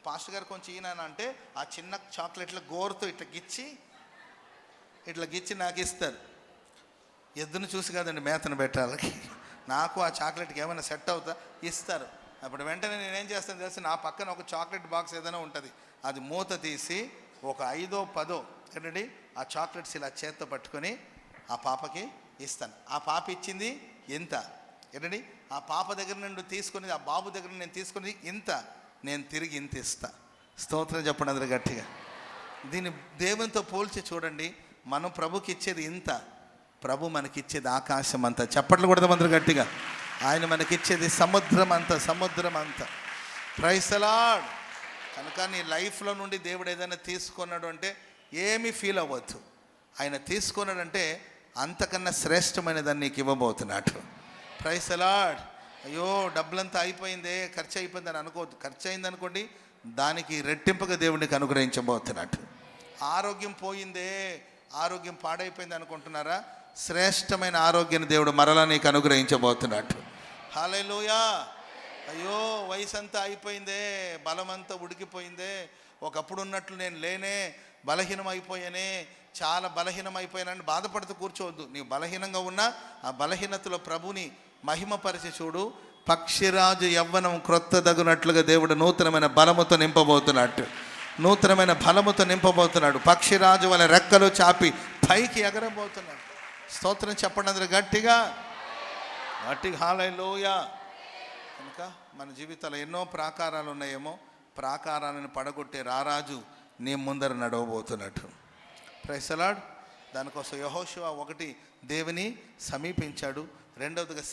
పాస్టర్ గారు కొంచెం ఈయన అంటే ఆ చిన్న చాక్లెట్ల గోరుతో ఇట్లా గిచ్చి నాకు ఇస్తారు. ఎద్దును చూసి కాదండి మేతను పెట్టాలి, నాకు ఆ చాక్లెట్కి ఏమైనా సెట్ అవుతా ఇస్తారు. అప్పుడు వెంటనే నేనేం చేస్తాను తెలిసి, నా పక్కన ఒక చాక్లెట్ బాక్స్ ఏదైనా ఉంటుంది, అది మూత తీసి ఒక 5 or 10 ఏంటండి ఆ చాక్లెట్స్ ఇలా చేత్తో పట్టుకొని ఆ పాపకి ఇస్తాను. ఆ పాప ఇచ్చింది ఎంత ఏంటండి, ఆ పాప దగ్గర నుండి తీసుకొని ఆ బాబు దగ్గర నేను తీసుకొని ఇంత, నేను తిరిగి ఇంత ఇస్తా. స్తోత్రం చెప్పండి అందరూ గట్టిగా. దీన్ని దేవునితో పోల్చి చూడండి. మనం ప్రభుకి ఇచ్చేది ఇంత, ప్రభు మనకిచ్చేది ఆకాశం అంతా. చెప్పట్లు కూడా అందరూ గట్టిగా. ఆయన మనకిచ్చేది సముద్రం అంతా. Praise the lord. కనుక నీ లైఫ్లో నుండి దేవుడు ఏదైనా తీసుకున్నాడు అంటే ఏమీ ఫీల్ అవ్వద్దు. ఆయన తీసుకున్నాడంటే అంతకన్నా శ్రేష్టమైన దాన్ని నీకు ఇవ్వబోతున్నాడు. Praise the lord. అయ్యో డబ్బులంతా అయిపోయిందే, ఖర్చు అయిపోయిందని అనుకోవద్దు. ఖర్చు అయిందనుకోండి, దానికి రెట్టింపుగా దేవుడికి అనుగ్రహించబోతున్నాడు. ఆరోగ్యం పోయిందే, ఆరోగ్యం పాడైపోయింది అనుకుంటున్నారా? శ్రేష్టమైన ఆరోగ్యాన్ని దేవుడు మరలా నీకు అనుగ్రహించబోతున్నాడు. హల్లెలూయా. అయ్యో వయసు అంతా అయిపోయిందే, బలమంతా ఉడికిపోయిందే, ఒకప్పుడు ఉన్నట్లు నేను లేనే, బలహీనం అయిపోయానే, చాలా బలహీనం అయిపోయానని బాధపడుతూ కూర్చోవద్దు. నీవు బలహీనంగా ఉన్నా ఆ బలహీనతలో ప్రభుని మహిమపరిచి చూడు. పక్షిరాజు యవ్వనం క్రొత్త దగునట్లుగా దేవుడు నూతనమైన బలముతో నింపబోతున్నట్టు, నూతనమైన బలముతో నింపబోతున్నాడు. పక్షిరాజు వల్ల రెక్కలు చాపి పైకి ఎగరబోతున్నాడు. స్తోత్రం చెప్పండి అందరూ గట్టిగా గట్టిగా. హల్లెలూయా. కనుక మన జీవితాల్లో ఎన్నో ప్రాకారాలు ఉన్నాయేమో, ప్రాకారాలను పడగొట్టే రారాజు నీ ముందర నడవబోతున్నట్టు. Praise the lord. దానికోసం యెహోషువ ఒకటి దేవుని సమీపించాడు, రెండవదిగా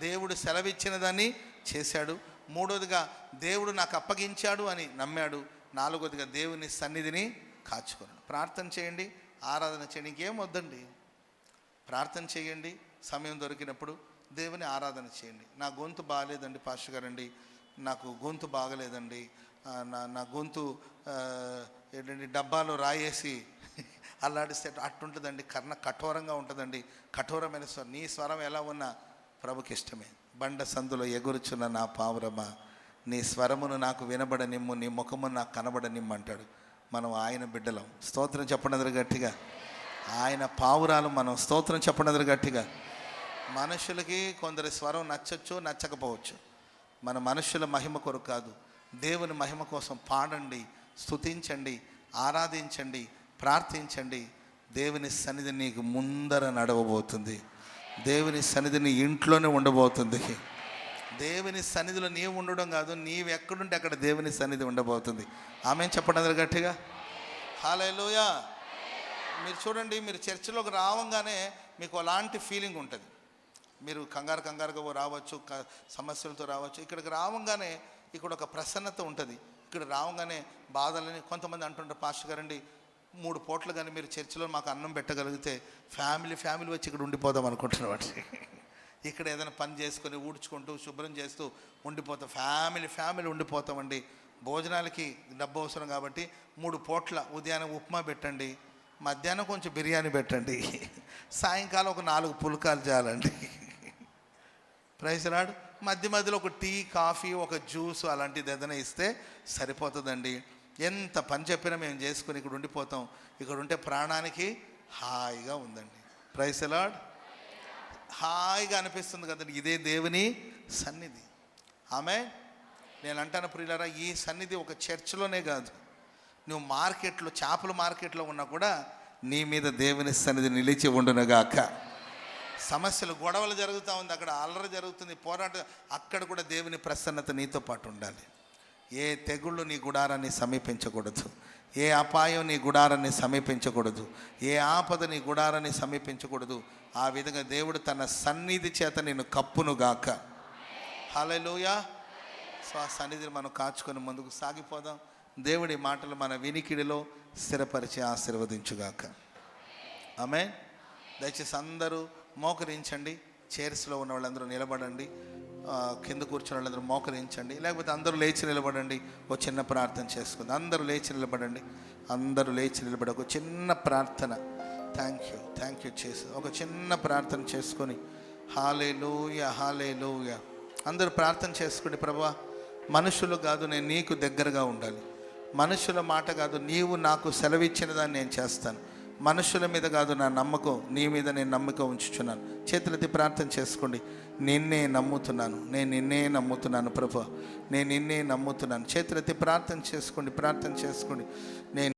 దేవుడు సెలవిచ్చిన దాన్ని చేశాడు, మూడవదిగా దేవుడు నాకు అప్పగించాడు అని నమ్మాడు, నాలుగవదిగా దేవుని సన్నిధిని కాచుకున్నాడు. ప్రార్థన చేయండి, ఆరాధన చేయండి, ఇంకేం వద్దండి. ప్రార్థన చేయండి, సమయం దొరికినప్పుడు దేవుని ఆరాధన చేయండి. నా గొంతు బాగలేదండి పాస్టర్ గారండి, నాకు గొంతు బాగలేదండి, నా గొంతు ఏంటంటే డబ్బాలో రాయేసి అల్లాడిస్తే అట్టుంటుందండి, కఠోరంగా ఉంటుందండి, కఠోరమైన స్వరం. నీ స్వరం ఎలా ఉన్నా ప్రభుకి ఇష్టమే. బండ సందులో ఎగురుచున్న నా పావురమా, నీ స్వరమును నాకు వినబడనిమ్ము, నీ ముఖమును నాకు కనబడనిమ్ము అంటాడు. మనం ఆయన బిడ్డలం. స్తోత్రం చెప్పండి గట్టిగా. ఆయన పావురాలు మనం. స్తోత్రం చెప్పండి గట్టిగా. మనుషులకి కొందరి స్వరం నచ్చచ్చు, నచ్చకపోవచ్చు. మన మనుషుల మహిమ కొరకు కాదు, దేవుని మహిమ కోసం పాడండి, స్తుతించండి, ఆరాధించండి, ప్రార్థించండి. దేవుని సన్నిధి నీకు ముందర నడవబోతుంది. దేవుని సన్నిధిని ఇంట్లోనే ఉండబోతుంది. దేవుని సన్నిధిలో నీవు ఉండడం కాదు, నీవు ఎక్కడుంటే అక్కడ దేవుని సన్నిధి ఉండబోతుంది. ఆమేన్ చెప్పండి అందరు గట్టిగా. హల్లెలూయా. మీరు చూడండి, మీరు చర్చిలోకి రావంగానే మీకు అలాంటి ఫీలింగ్ ఉంటుంది. మీరు కంగారుగా రావచ్చు, సమస్యలతో రావచ్చు. ఇక్కడికి రావంగానే ఇక్కడ ఒక ప్రసన్నత ఉంటుంది. ఇక్కడ రావంగానే బాధలని కొంతమంది అంటుంటారు, పాస్టర్ గారండి 3 పూటలు కానీ మీరు చర్చిలో మాకు అన్నం పెట్టగలిగితే ఫ్యామిలీ వచ్చి ఇక్కడ ఉండిపోదాం అనుకుంటున్నాం. ఇక్కడ ఏదైనా పని చేసుకొని ఊడ్చుకుంటూ శుభ్రం చేస్తూ ఉండిపోతాం, ఫ్యామిలీ ఉండిపోతామండి. భోజనాలకి డబ్బు అవసరం కాబట్టి 3 పూట్ల ఉదయాన్నే ఉప్మా పెట్టండి, మధ్యాహ్నం కొంచెం బిర్యానీ పెట్టండి, సాయంకాలం ఒక 4 పుల్కాలు చేయాలండి. Praise the lord. మధ్యలో ఒక టీ, కాఫీ, ఒక జ్యూస్ అలాంటిది ఏదైనా ఇస్తే సరిపోతుందండి. ఎంత పని చెప్పినా మేము చేసుకుని ఇక్కడ ఉండిపోతాం. ఇక్కడ ఉంటే ప్రాణానికి హాయిగా ఉందండి. Praise the lord. హాయిగా అనిపిస్తుంది కదండి. ఇదే దేవుని సన్నిధి. ఆమేన్. నేను అంటాను ప్రియులారా, ఈ సన్నిధి ఒక చర్చిలోనే కాదు, నువ్వు మార్కెట్లో, చేపల మార్కెట్లో ఉన్నా కూడా నీ మీద దేవుని సన్నిధి నిలిచి ఉండునుగాక. సమస్యలు, గొడవలు జరుగుతూ ఉంది, అక్కడ అల్లరి జరుగుతుంది, పోరాటం, అక్కడ కూడా దేవుని ప్రసన్నత నీతో పాటు ఉండాలి. ఏ తెగుళ్ళు నీ గుడారాన్ని సమీపించకూడదు, ఏ అపాయం నీ గుడారాన్ని సమీపించకూడదు, ఏ ఆపద నీ గుడారాన్ని సమీపించకూడదు. ఆ విధంగా దేవుడు తన సన్నిధి చేత నేను కప్పునుగాక. హల్లెలూయా. సో ఆ సన్నిధిని మనం కాచుకొని ముందుకు సాగిపోదాం. దేవుడి మాటలు మన వినికిడిలో స్థిరపరిచి ఆశీర్వదించుగాక. ఆమేన్. దయచేసి అందరూ మోకరించండి. చైర్స్లో ఉన్న వాళ్ళందరూ నిలబడండి, కింద కూర్చున్న వాళ్ళందరూ మోకరించండి, లేకపోతే అందరూ లేచి నిలబడండి. ఒక చిన్న ప్రార్థన చేసుకుంది. అందరూ లేచి నిలబడండి. ఒక చిన్న ప్రార్థన. థ్యాంక్ యూ చేసి ఒక చిన్న ప్రార్థన చేసుకొని హల్లెలూయా. అందరూ ప్రార్థన చేసుకోండి. ప్రభువా, మనుషులు కాదు, నేను నీకు దగ్గరగా ఉండాలి. మనుషుల మాట కాదు, నీవు నాకు సెలవిచ్చిన దాన్ని నేను చేస్తాను. మనుషుల మీద కాదు నా నమ్మకం, నీ మీద నేను నమ్మకం ఉంచుచున్నాను. చేతులెత్తి ప్రార్థన చేసుకోండి. నేను నిన్నే నమ్ముతున్నాను ప్రభువా, నేను నిన్నే నమ్ముతున్నాను. చేతులెత్తి ప్రార్థన చేసుకోండి. నేను